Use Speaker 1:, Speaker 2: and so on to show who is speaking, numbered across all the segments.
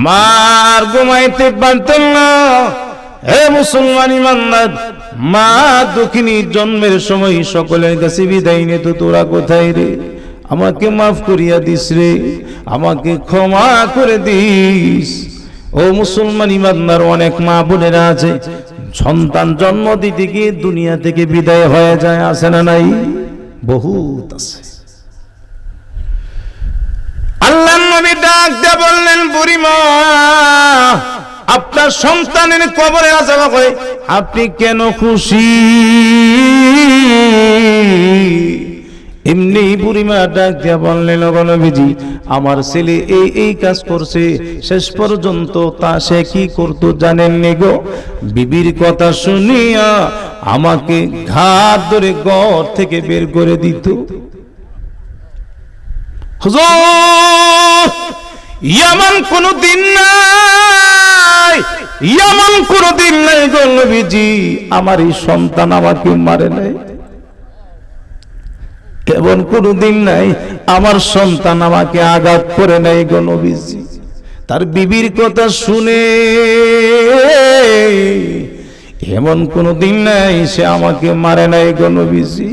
Speaker 1: মার ঘুমাইতে পারতেন না। হে মুসলমান ইমানদার, মা দুঃখিনী জন্মের সময় সকলের কাছে বিদায় নিত, তোরা কোথায় রে, আমাকে মাফ করিয়া দিস রে, আমাকে ক্ষমা করে দিস। ও মুসলমান ইমানদার, অনেক মা বোনেরা আছে সন্তান জন্ম দিতে গিয়ে দুনিয়া থেকে বিদায় হয়ে যায়, আছে না নাই? বহুত আছে। আল্লাহর নবী ডাক দিয়ে বললেন, বুড়িমা আপনার সন্তানের কবরে আযাব হয়, আপনি কেন খুশি? এমনি বুড়িমা ডাক দিয়া বললেন, ওগো নবীজি আমার ছেলে এই কাজ করছে, শেষ পর্যন্ত তা সে কি করতো জানেননি গো? বিবির কথা শুনিয়া আমাকে ঘাট ধরে ঘর থেকে বের করে দিত। হুজুর এমন কোন দিন নাই, এমন কোন দিন নাই গো নবীজি আমার এই সন্তান আমাকে মারে নাই, এমন কোন দিন নাই আমার সন্তান আমাকে আঘাত করে নাই গো নবীজি। তার বিবির কথা শুনে এমন কোন দিন নাই সে আমাকে মারে নাই গো নবীজি।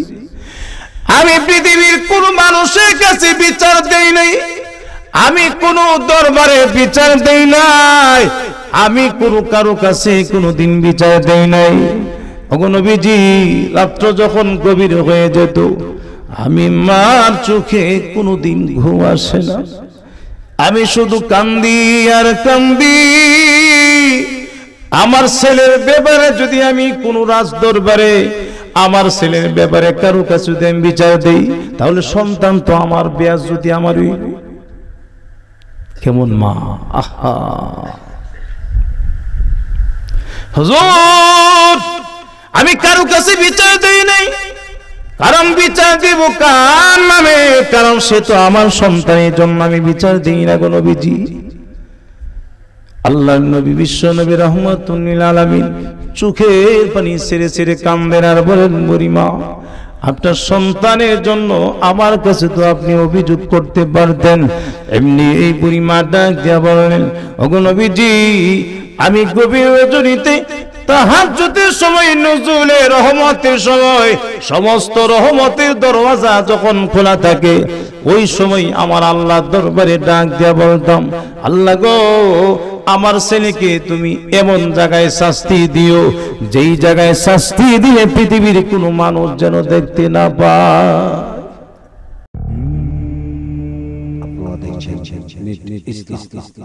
Speaker 1: আমি পৃথিবীর কোন মানুষের কাছে বিচার দেই নাই, আমি কোন দরবারে বিচার দেই নাই, আমি কোন কারো কাছে কোনদিন বিচার দেই নাই। ওগো নবীজি রাত্র যখন গভীর হয়ে যেত আমি মার চোখে কোনদিন ঘুম আসে না, আমি শুধু কান্দি আর কান্দি। আমার ছেলের ব্যাপারে যদি আমি কোন রাজ দরবারে আমার ছেলের ব্যাপারে কারো কাছে যদি আমি বিচার দেই, তাহলে সন্তান তো আমার ব্যাস যদি আমার কেমন মা। আহা হুজুর আমি কারো কাছে বিচার দেই নাই, কারণ বিচার দিব কার নামে? কারণ সে তো আমার সন্তানের জন্য আমি বিচার দিই না গো নবীজি। আল্লাহর নবী বিশ্ব নবী রাহমাতুল লিল আলামিন চোখের পানি ছেড়ে ছেড়ে কান্দেন আর বলেন, বুড়িমা আপনার সন্তানের জন্য আমার কাছে তো আপনি অভিযোগ করতে পারতেন। এমনি এই বুড়িমা ডাক দিয়া বলেন, ওগো নবীজি আমি গভীর রজনীতে তাহাজ্জুদের সময়, নুজুলের রহমতের সময়, সমস্ত রহমতের দরওয়াজা যখন খোলা থাকে ওই সময় আমার আল্লাহর দরবারে ডাক দিয়া বলতাম, আল্লাহ গো আমার ছেলেকে তুমি এমন জায়গায় শাস্তি দিও যেই জায়গায় শাস্তি দিলে পৃথিবীর কোনো মানুষ যেন দেখতে না পায়।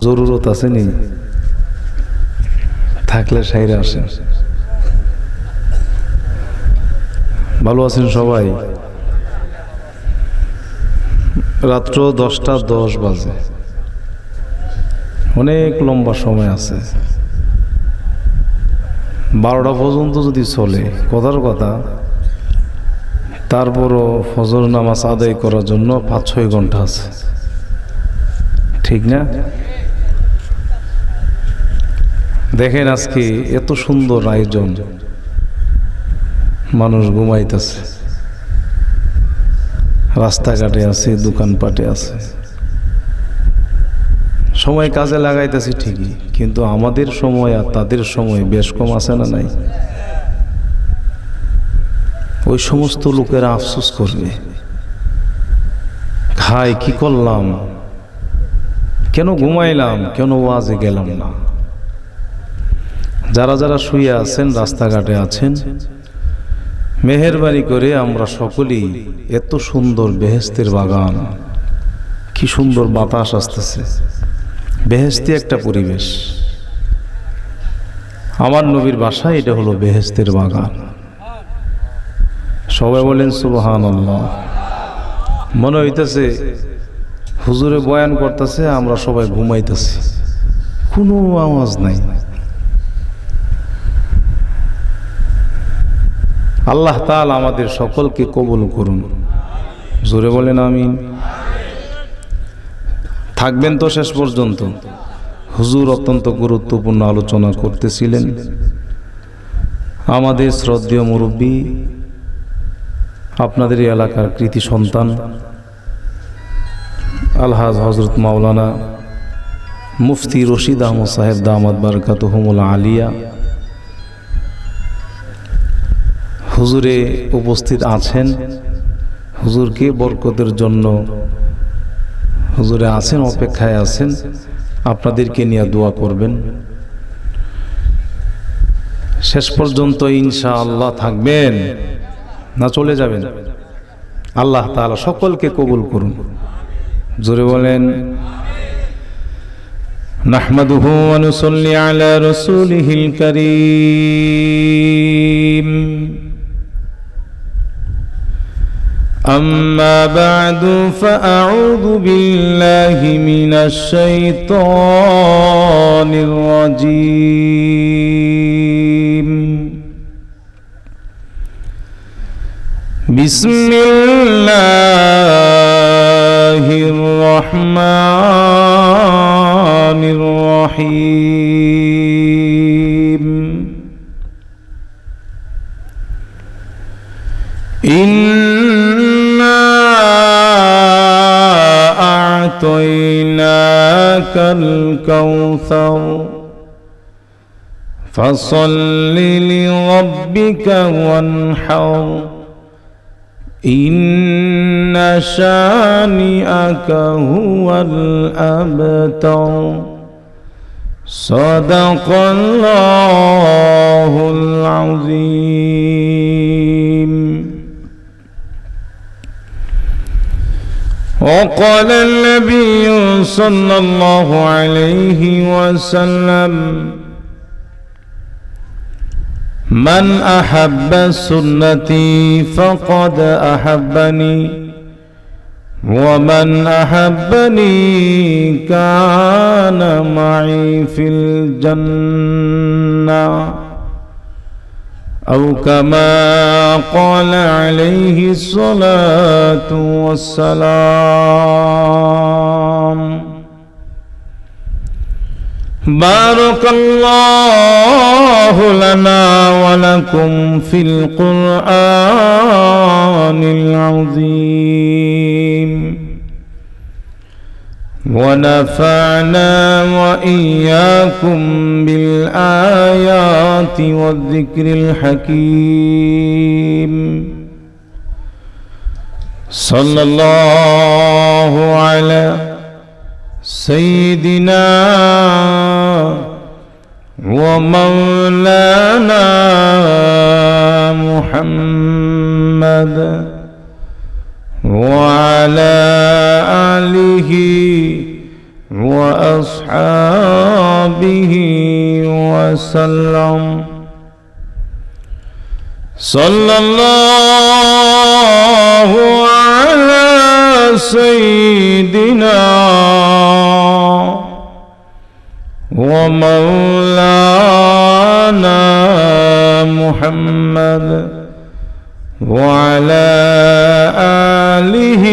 Speaker 1: জরুরত আছে নি? থাকলে সাইরে আসেন। ভালো আছেন সবাই? রাত্র 10:10 বাজে, অনেক লম্বা সময় আছে। 12টা পর্যন্ত যদি চলে কথার কথা, তারপরও ফজর নামাজ আদায় করার জন্য 5-6 ঘন্টা আছে, ঠিক না? দেখেন আজকে এত সুন্দর আয়োজন, মানুষ ঘুমাইতেছে, রাস্তাঘাটে আছে, দোকানপাটে আছে, সময় কাজে লাগাইতেছি ঠিকই, কিন্তু আমাদের সময় আর তাদের সময় বেশ কম আছে না নাই? ওই সমস্ত লোকেরা আফসোস করবে, খাই কি করলাম, কেন ঘুমাইলাম, কেন ওয়াজে গেলাম না। যারা যারা শুয়ে আছেন, রাস্তাঘাটে আছেন, মেহেরবানি করে আমরা সকলেই এত সুন্দর বেহেশতের বাগান, কি সুন্দর বাতাস আসতেছে, বেহেশতি একটা পরিবেশ। আমার নবীর বাসায় এটা হলো বেহেশতের বাগান। সবাই বলেন সুবহানাল্লাহ। মনে হইতেছে হুজুরে বয়ান করতেছে, আমরা সবাই ঘুমাইতেছি, কোনো আওয়াজ নাই। আল্লাহ তাআলা আমাদের সকলকে কবুল করুন, জোরে বলেন আমিন। থাকবেন তো শেষ পর্যন্ত। হুজুর অত্যন্ত গুরুত্বপূর্ণ আলোচনা করতেছিলেন। আমাদের শ্রদ্ধেয় মুরব্বী, আপনাদের এলাকার কৃতি সন্তান আলহাজ হযরত মাওলানা মুফতি রশিদ আহমদ সাহেব দামাত বারাকাতুহুমুল আলিয়া হুজুরে উপস্থিত আছেন। হুজুরকে বরকতের জন্য হুজুরে আছেন, অপেক্ষায় আছেন, আপনাদেরকে নিয়ে দোয়া করবেন। শেষ পর্যন্ত ইনশাআল্লাহ থাকবেন না চলে যাবেন? আল্লাহ তাআলা সকলকে কবুল করুন। জোরে বলেন নাহমাদুহু ওয়া নুসাল্লি আলা রাসূলিহিল কারীম। أما بعد فأعوذ بالله من الشيطان الرجيم. بسم الله الرحمن الرحيم. أعطيناك الكوثر فصل لربك وانحر إن شانئك هو الأبتر. صدق الله العظيم. وقال النبي صلى الله عليه وسلم من أحب سنتي فقد أحبني ومن أحبني كان معي في الجنة أو كما قال عليه الصلاة والسلام. بارك الله لنا ولكم في القرآن العظيم ونفعنا وإياكم بالآيات والذكر الحكيم. صلى الله على سيدنا ومولانا محمد وعلى آله وأصحابه وسلم. صلى الله على سيدنا ومولانا محمد وعلى آله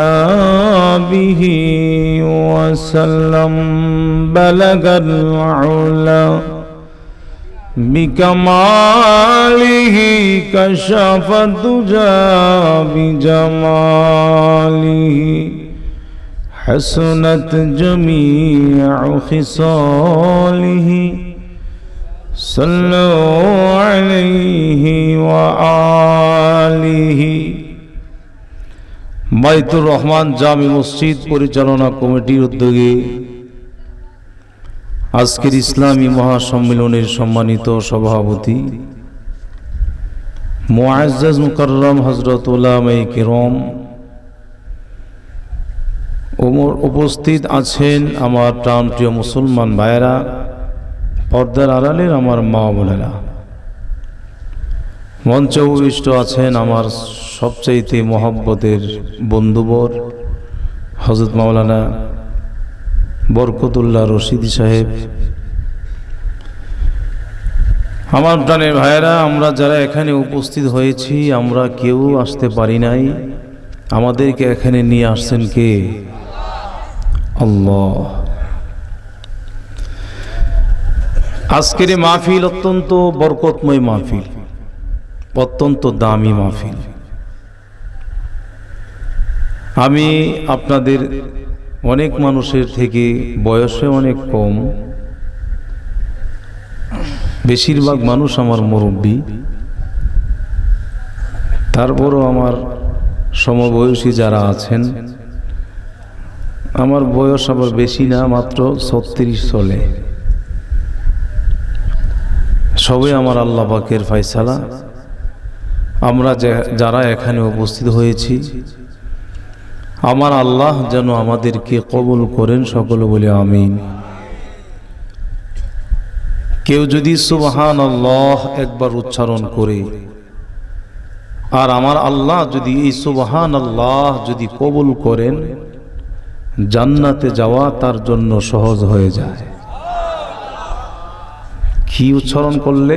Speaker 1: وأصحابه وسلم. بلغ العلا بكماله كشف الدجى بجماله حسنت جميع خصاله. صلوا عليه وآله. বাইতুর রহমান জামি মসজিদ পরিচালনা কমিটির উদ্যোগে আজকের ইসলামী মহাসম্মেলনের সম্মানিত সভাপতি মুআজ্জাজ মুকাররম হযরত উলামায়ে কিরাম উপস্থিত আছেন আমার প্রাণপ্রিয় মুসলমান ভাইয়েরা, পর্দার আড়ালের আমার মা বোনেরা, মঞ্চে উপবিষ্ট আছেন আমার সবচাইতে মহব্বতের বন্ধুবর হযরত মাওলানা বরকতুল্লাহ রশিদি সাহেব, আমার প্রাণের ভাইয়েরা, আমরা যারা এখানে উপস্থিত হয়েছি আমরা কেউ আসতে পারি নাই, আমাদেরকে এখানে নিয়ে আসছেন কে? আল্লাহ। আজকের মাহফিল অত্যন্ত বরকতময় মাহফিল, অত্যন্ত দামি মাহফিল। আমি আপনাদের অনেক মানুষের থেকে বয়সে অনেক কম, বেশিরভাগ মানুষ আমার মুরব্বী, তারপরও আমার সমবয়সী যারা আছেন, আমার বয়স আবার বেশি না, মাত্র 36 চলে। সবে আমার আল্লাহ পাকের ফয়সালা। আমরা যারা এখানে উপস্থিত হয়েছি, আমার আল্লাহ যেন আমাদেরকে কবুল করেন, সকলে বলে আমিন। কেউ যদি সুবহানাল্লাহ একবার উচ্চারণ করে, আর আমার আল্লাহ যদি এই সুবহানাল্লাহ যদি কবুল করেন, জান্নাতে যাওয়া তার জন্য সহজ হয়ে যায়। কি উচ্চারণ করলে?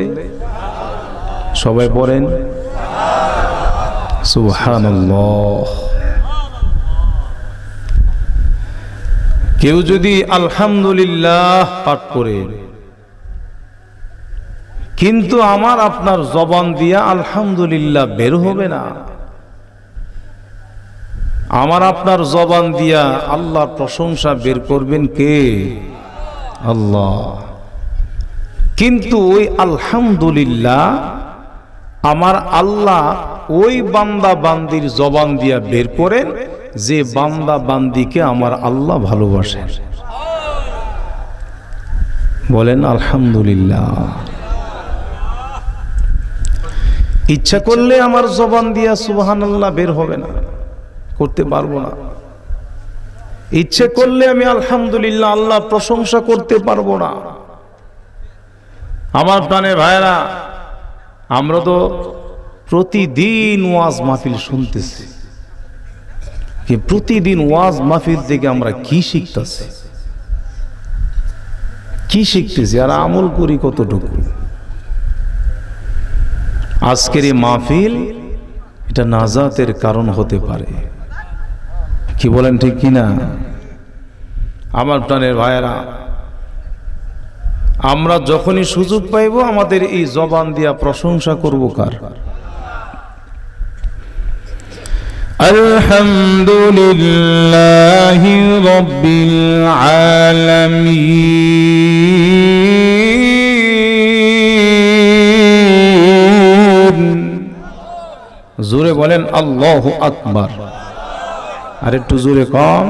Speaker 1: সবাই পড়েন সুবহানাল্লাহ। কেউ যদি আলহামদুলিল্লাহ পাঠ করে, কিন্তু আমার আপনার জবান দিয়া আলহামদুলিল্লাহ বের হবে না। আমার আপনার জবান দিয়া আল্লাহর প্রশংসা বের করবেন কে? আল্লাহ। কিন্তু ওই আলহামদুলিল্লাহ আমার আল্লাহ ওই বান্দা বান্দির জবান দিয়া বের করেন যে বান্দা বান্দিকে আমার আল্লাহ ভালোবাসেন। বলেন আলহামদুলিল্লাহ। ইচ্ছা করলে আমার জবান দিয়া সুবহানাল্লাহ বের হবে না, করতে পারবো না। ইচ্ছে করলে আমি আলহামদুলিল্লাহ আল্লাহ প্রশংসা করতে পারবো না। আমার প্রাণের ভাইরা, আমরা তো প্রতিদিন ওয়াজ মাহফিল শুনতেছি, কি প্রতিদিন ওয়াজ মাহফিল থেকে আমরা কি শিখতেছি, কি শিখতেছি, আর আমল করি কতটুকু? আজকের এই মাহফিল এটা নাজাতের কারণ হতে পারে, কি বলেন ঠিক কিনা? আমার প্রাণের ভাইয়েরা, আমরা যখনই সুযোগ পাইব আমাদের এই জবান দিয়া প্রশংসা করব কার? আলহামদুলিল্লাহি রাব্বিল আলামিন। জোরে বলেন আল্লাহু আকবার। আর একটু জোরে কম।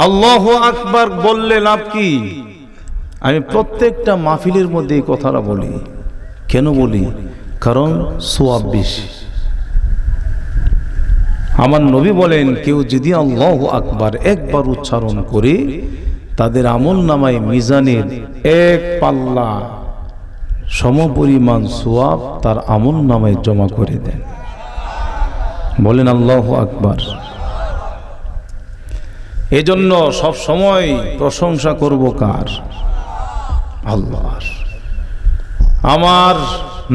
Speaker 1: আল্লাহু আকবার বললে লাভ কি? আমি প্রত্যেকটা মাহফিলের মধ্যে এই কথাটা বলি। কেন বলি? কারণ সওয়াব বেশি। আমার নবী বলেন, কেউ যদি আল্লাহু আকবার একবার উচ্চারণ করে, তাদের আমল নামায় মিজানের এক পাল্লা সমপরিমাণ সওয়াব তার আমল নামায় জমা করে দেন। বলেন আল্লাহু আকবার। এজন্য সব সময় প্রশংসা করব কার? আল্লাহর। আমার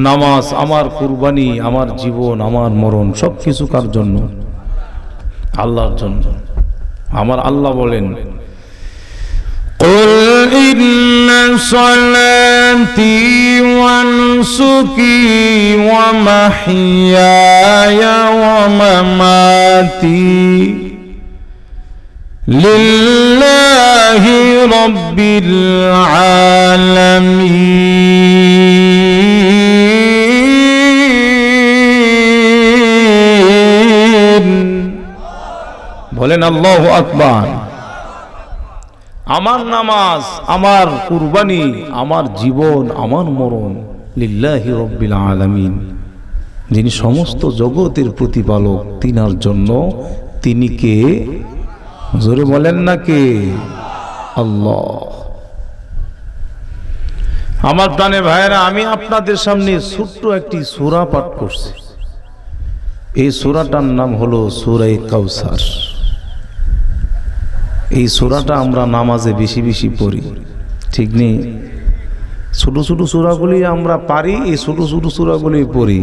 Speaker 1: নামাজ, আমার কুরবানি, আমার জীবন, আমার মরণ সবকিছু কার জন্য? আল্লাহর জন্য। আমার আল্লাহ বলেন, قل إن صلاتي ونسكي ومحياي ومماتي لله رب العالمين। বলেন আল্লাহু আকবার। আমার নামাজ, আমার কুরবানি, আমার জীবন, আমার মরণ লিল্লাহি রাব্বিল আলামিন, যিনি সমস্ত জগতের প্রতিপালক, তিনার জন্য। তিনি কে? জোরে বলেন না কে? আল্লাহ। আমার প্রাণের ভাইয়েরা, আমি আপনাদের সামনে ছোট্ট একটি সূরা পাঠ করছি। এই সূরাটার নাম হলো সূরা কাউসার। এই সূরাটা আমরা নামাজে বেশি বেশি পড়ি, ঠিক নেই? ছোট ছোট সূরাগুলি আমরা পারি, এই ছোট ছোট সূরাগুলি পড়ি।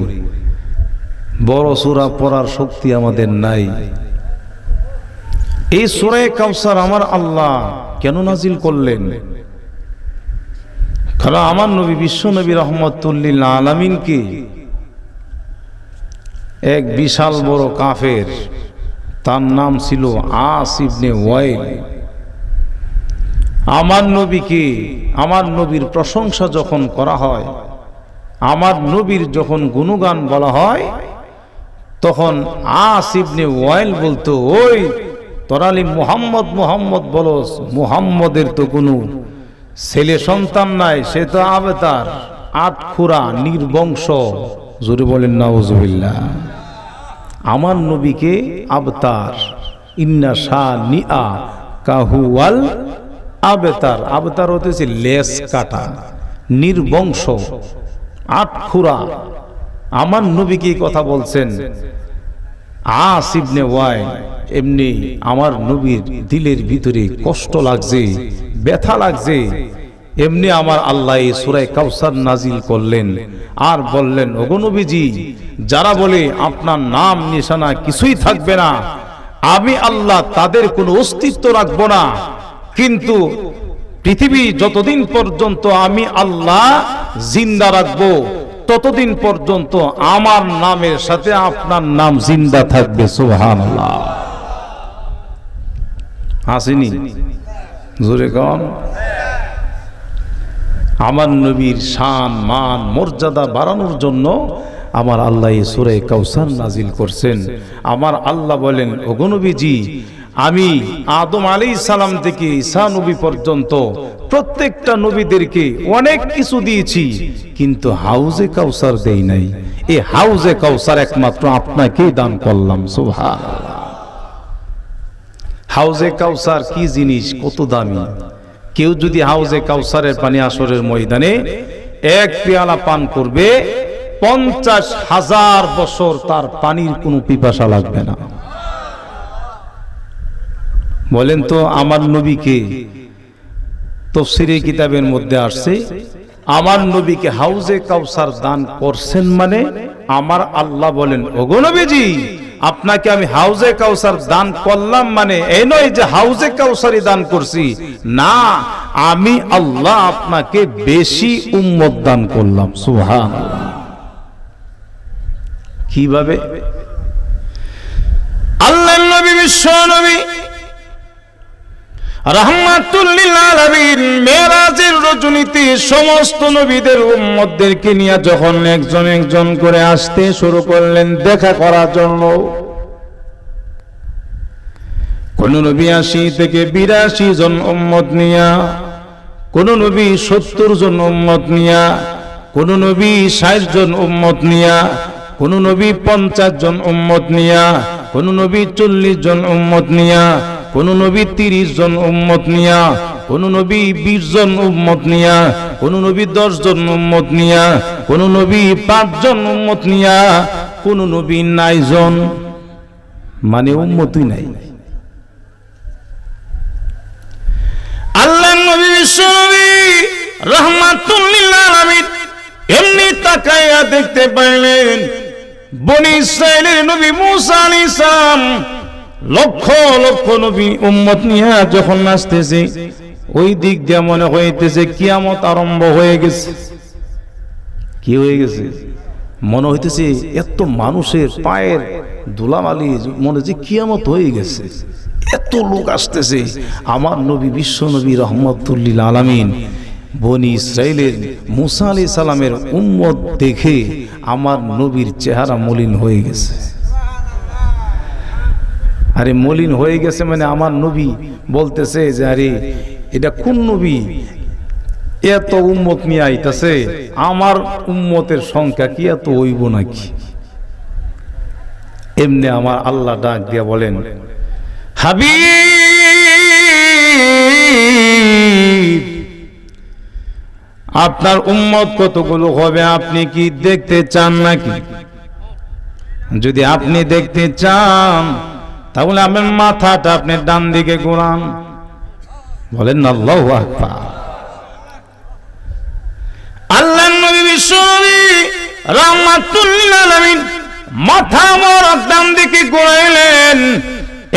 Speaker 1: বড় সূরা পড়ার শক্তি আমাদের নাই। এই সূরা কাউসার আমার আল্লাহ কেন নাজিল করলেন? কারণ আমার নবী, বিশ্ব নবী রাহমাতুল লিল আলামিনকে এক বিশাল বড় কাফের তার নাম ছিল আস ইবনে ওয়াইল। আমার নবীকে, আমার নবীর প্রশংসা যখন করা হয়, আমার নবীর যখন গুণগান বলা হয়, তখন আস ইবনে ওয়াইল বলতো, ওই তরালি মুহাম্মদ মুহাম্মদ বলস, মুহাম্মদের তো কোনো ছেলে সন্তান নাই, সে তো আবেতার, আটখুরা, নির্বংশ। জোরে বলেন নাউজুবিল্লাহ। আমার নবীকে আবতার, ইন্না শানিআ কাহুয়াল আবেতার। আবেতার হতেছে লেস কাটা, নির্বংশ, আটখুরা। আমার নবীকে কথা বলছেন আস ইবনে ওয়াইল। এমনি আমার নবীর দিলের ভিতরে কষ্ট লাগছে, ব্যথা লাগছে। এমনি আমার আল্লাহ সূরা কাউসার নাজিল করলেন আর বললেন, ওগো নবীজি, যারা বলে আপনার নাম নিশানা কিছুই থাকবে না, আমি আল্লাহ তাদের কোনো অস্তিত্ব রাখবো না, কিন্তু পৃথিবী যতদিন পর্যন্ত আমি আল্লাহ জিন্দা রাখবো, ততদিন পর্যন্ত আমার নামের সাথে আপনার নাম জিন্দা থাকবে। সুবহানাল্লাহ। আসেনি? জোরে কন। আমার নবীর শান মান মর্যাদা বাড়ানোর জন্য আমার আল্লাহ সূরা কাউসার নাজিল করছেন। আমার আল্লাহ বলেন, ওগো নবীজি, আমি আদম আলাইহিস সালাম থেকে ঈসা নবী পর্যন্ত প্রত্যেকটা নবীদেরকে অনেক কিছু দিয়েছি, কিন্তু হাউজে কাউসার দেই নাই। এই হাউজে কাউসার একমাত্র আপনাকেই দান করলাম। সুবহানাল্লাহ। হাউজে কাউসার কি জিনিস, কত দামি! কেউ যদি হাউজে কাউসারের পানি আসরের ময়দানে এক পেয়ালা পান করবে, 50,000 বছর তার পানির কোনো পিপাসা লাগবে না। বলেন তো, আমার নবীকে তাফসীরে কিতাবের মধ্যে আসছে, আমার নবীকে হাউজে কাউসার দান করছেন, মানে আমার আল্লাহ বলেন, ওগো নবীজি, আপনাকে আমি হাউজে কাউসার দান করলাম, মানে এই নয় যে হাউজে কাউসারই দান করছি, না, আমি আল্লাহ আপনাকে বেশি উম্মত দান করলাম। সুবহানাল্লাহ। কিভাবে? আল্লাহর নবী, বিশ্ব নবী, রাহমাতুল লিল আলামিন, মেরাজের রজনীতে সমস্ত নবীদের উম্মতদেরকে নিয়ে যখন একজন একজন করে আসতে শুরু করলেন দেখা করার জন্য, কোন নবী 80 থেকে 82 জন উম্মত নিয়া, কোন নবী 70 জন উম্মত নিয়া, কোন নবী 60 জন উম্মত নিয়া, কোন নবী 50 জন উম্মত নিয়া, কোন নবী 40 জন উম্মত নিয়া, কোন নবী 30 জন উম্মত নিয়া, কোন নবী 20 জন উম্মত নিয়া, কোন নবী 10 জন উম্মত নিয়া, কোন নবী 5 জন উম্মত নিয়া, কোন নবী 9 জন, মানে উম্মতই নাই। আল্লাহর নবী বিশ্বনবী রাহমাতুল লিল আলামিন এমনি তাকায়া দেখতে পাইলেন, বনি ইসরাইলের নবী মুসা আলাইহিস সালাম লক্ষ লক্ষ নবী উম্মত নিয়ে যখন আসতেছে, ওই দিক দিয়ে মনে হইতেছে কিয়ামত আরম্ভ হয়ে গেছে। কি হয়ে গেছে? মনে হইতেছে এত মানুষের পায়ের ধুলাবালি, মনে হচ্ছে কিয়ামত হয়ে গেছে, এত লোক আসতেছে। আমার নবী বিশ্ব নবী রাহমাতুল লিল আলামিন বনি ইসরাইলের মুসা আলাইহিস সালামের উম্মত দেখে আমার নবীর চেহারা মলিন হয়ে গেছে। আরে মলিন হয়ে গেছে মানে আমার নবী বলতেছে যে, আরে এটা কোন নবী, এত উম্মত নিয়ে আইতাছে, আমার উম্মতের সংখ্যা কি এত হইব নাকি? এমনি আমার আল্লাহ ডাক দিয়া বলেন, হাবিব, আপনার উম্মত কতগুলো হবে আপনি কি দেখতে চান নাকি? যদি আপনি দেখতে চান তাহলে আমার মাথাটা আপনি ডান দিকে ঘোরান। বলেন আল্লাহু আকবার। আল্লাহর নবী বিশ্বনবী রাহমাতুল লিল আলামিন মাথা মোবারক ডান দিকে ঘোরাইলেন।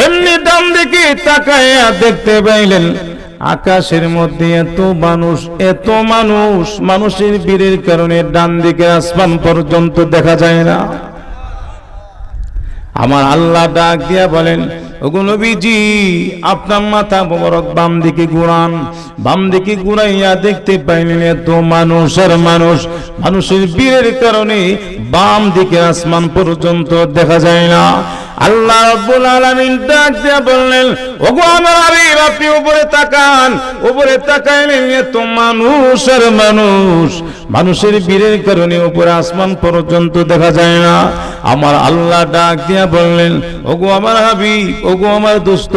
Speaker 1: এমনি ডান দিকে তাকায়া দেখতে পাইলেন আকাশের মধ্যে এত মানুষ, এত মানুষ, মানুষের ভিড়ের কারণে ডান দিকে আসমান পর্যন্ত দেখা যায় না। আমার আল্লাহ ডাক দিয়া বলেন, ওগো নবীজি আপনার মাথা মোবারক বাম দিকে ঘুরান। বাম দিকে ঘুরাইয়া দেখতে পাইলেন এত মানুষ আর মানুষ, মানুষের ভিড়ের কারণে বাম দিকে আসমান পর্যন্ত দেখা যায় না। আল্লাহ রাব্বুল আলামিন ডাক দিয়া বললেন, ওগো আমার হাবিব আপনি উপরে তাকান। উপরে তাকাইলেন এত মানুষ আর মানুষ, মানুষের ভিড়ের কারণে উপরে আসমান পর্যন্ত দেখা যায় না। আমার আল্লাহ ডাক দিয়া বললেন, ওগো আমার হাবিব, ওগো আমার দোস্ত,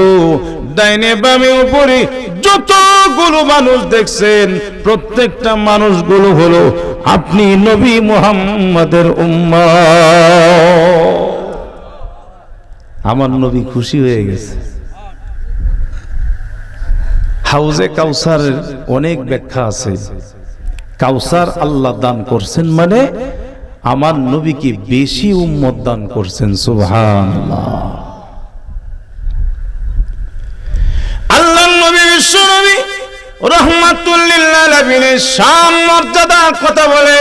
Speaker 1: ডাইনে বামে উপরে যতগুলো মানুষ দেখছেন প্রত্যেকটা মানুষগুলো হলো আপনি নবী মুহাম্মদের উম্মত। আমার নবী খুশি হয়ে গেছে। হাউজে কাউসারের অনেক ব্যাখ্যা আছে। কাউসার আল্লাহ দান করছেন মানে আমার নবীকে বেশি উম্মত দান করছেন। সুবহানাল্লাহ। আল্লাহর নবী বিশ্ব নবী রাহমাতুল লিল আলামিনের শান মর্যাদার কথা বলে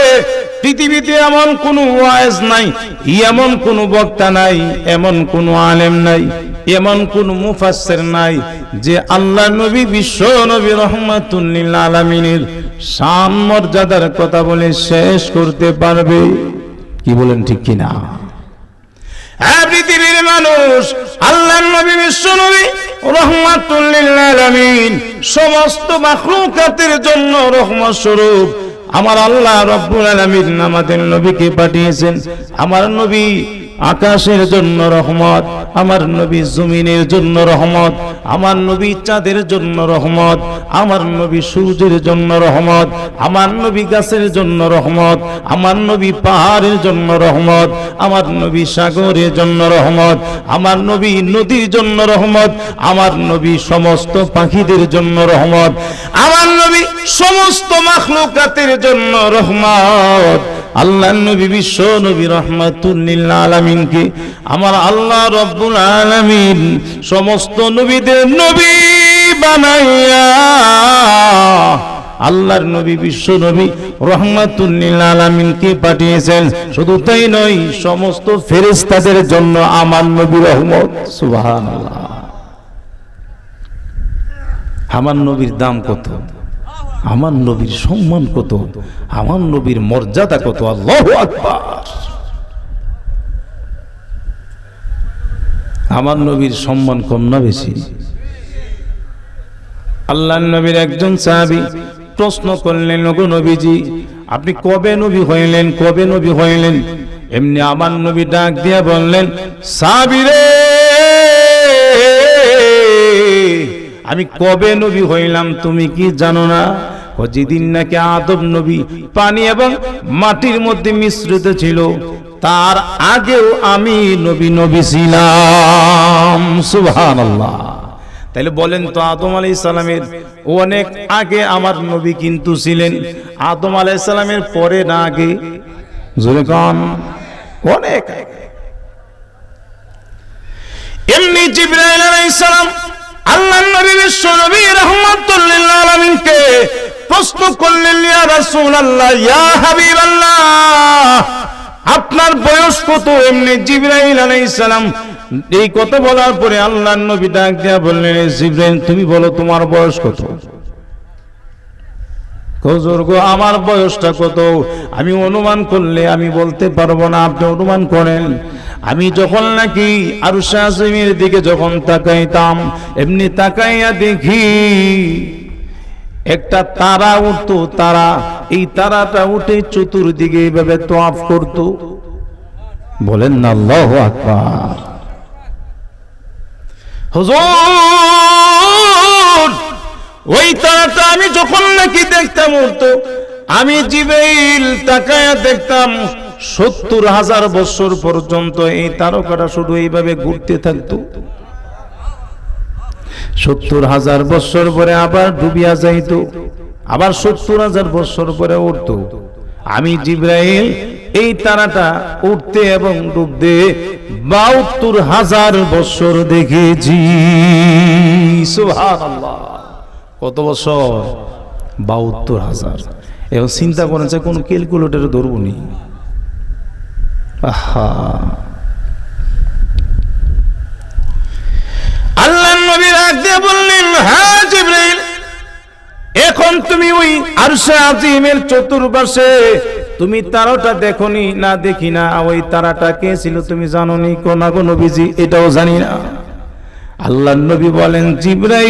Speaker 1: পৃথিবীতে এমন কোন ওয়াজ নাই, এমন কোন বক্তা নাই, এমন কোন আলেম নাই, এমন কোন মুফাসসির নাই যে আল্লাহ নবী বিশ্ব নবী রাহমাতুল লিল আলামিনের শান মর্যাদার কথা বলে শেষ করতে পারবে। কি বলেন ঠিক কিনা? পৃথিবীর মানুষ আল্লাহর নবী বিশ্ব নবী রাহমাতুল লিল আলামিন সমস্ত মাখলুকাতের জন্য রহমত স্বরূপ আমার আল্লাহ রাব্বুল আলামিন আমাদের নবীকে পাঠিয়েছেন। আমার নবী আকাশের জন্য রহমত, আমার নবী জমিনের জন্য রহমত, আমার নবী চাঁদের জন্য রহমত, আমার নবী সূর্যের জন্য রহমত, আমার নবী গাছের জন্য রহমত, আমার নবী পাহাড়ের জন্য রহমত, আমার নবী সাগরের জন্য রহমত, আমার নবী নদীর জন্য রহমত, আমার নবী সমস্ত পাখিদের জন্য রহমত, আমার নবী সমস্ত মাখলুকাতের জন্য রহমত। আল্লাহ নবী বিশ্ব নবী রাহমাতুল লিল আলামিনকে আমার আল্লাহ রাব্বুল আলামিন সমস্ত নবীদের নবী বানাইয়া আল্লাহর নবী বিশ্ব নবী রাহমাতুল লিল আলামিনকে পাঠিয়েছেন। শুধু তাই নয়, সমস্ত ফেরেশতাদের জন্য আমার নবী রহমত। সুবহানাল্লাহ। আমার নবীর দাম কত, আমার নবীর সম্মান কত, আমার নবীর মর্যাদা কত। আল্লাহু আকবার। আমার নবীর সম্মান কম না বেশি? আল্লাহর নবীর একজন সাহাবী প্রশ্ন করলেন, ওগো নবীজি আপনি কবে নবী হইলেন, কবে নবী হইলেন? এমনি আমার নবী ডাক দিয়া বললেন, সাহাবী রে আমি কবে নবী হইলাম তুমি কি জানো না? যেদিন নাকি আদম নবী পানি এবং মাটির মধ্যে মিশ্রিত ছিল তার আগেও আমি নবী ছিলাম। সুবহানাল্লাহ। তাহলে বলেন তো আদম আলাইহিস সালামের অনেক আগে আমার নবী কিন্তু ছিলেন, আদম আলাইহিস সালামের পরে না আগে? জোরে কোন? অনেক আগে। এমনি জিবরাইল আলাইহিস সালাম আল্লাহর নবী বিশ্ব নবী রাহমাতুল লিল আলামিনকে প্রশ্ন করলেন, ইয়া রাসূলুল্লাহ, ইয়া হাবিবাল্লাহ আপনার বয়স কত? এমনি জিবরাইল আলাইহিস সালাম এই কথা বলার পরে আল্লাহর নবী ডাক দিয়া বললেন, জিবরাইল তুমি বলো তোমার বয়স কত? হুজুর গো আমার বয়সটা কত আমি অনুমান করলে আমি বলতে পারবো না, আপনি অনুমান করেন। আমি যখন নাকি আরশে আজিমের দিকে যখন তাকাইতাম এমনি তাকাইয়া দেখি একটা তারা উঠতো, তারা, এই তারাটা উঠে চতুর্দিকে এইভাবে তাওয়াফ করতো। বলেন না আল্লাহু আকবার। হুজুর ওই তারাটা আমি যখন নাকি দেখতাম উঠতো, আমি জিবরাইল তাকায়া দেখতাম ৭০,০০০ বছর পর্যন্ত এই তারকাটা শুধু এইভাবে ঘুরতে থাকতো। ৭০,০০০ বছর পরে আবার ডুবিয়া যাইতো, আবার ৭০,০০০ বছর পরে উঠতো। আমি জিবরাইল এই তারাটা উঠতে এবং ডুবতে ৭২,০০০ বছর দেখেছি। সুবহানাল্লাহ। কত বছর? ৭২,০০০। এখন চিন্তা করেন যে কোন ক্যালকুলেটরে ধরবনি। আহা ওই আরশে আজিমের চতুর্পাশে তুমি তারাটা দেখোনি না দেখি না, ওই তারাটা কে ছিল তুমি জানোনি? কোন নবীজি? এটাও জানি না। আল্লাহর নবী বলেন, জিবরাইল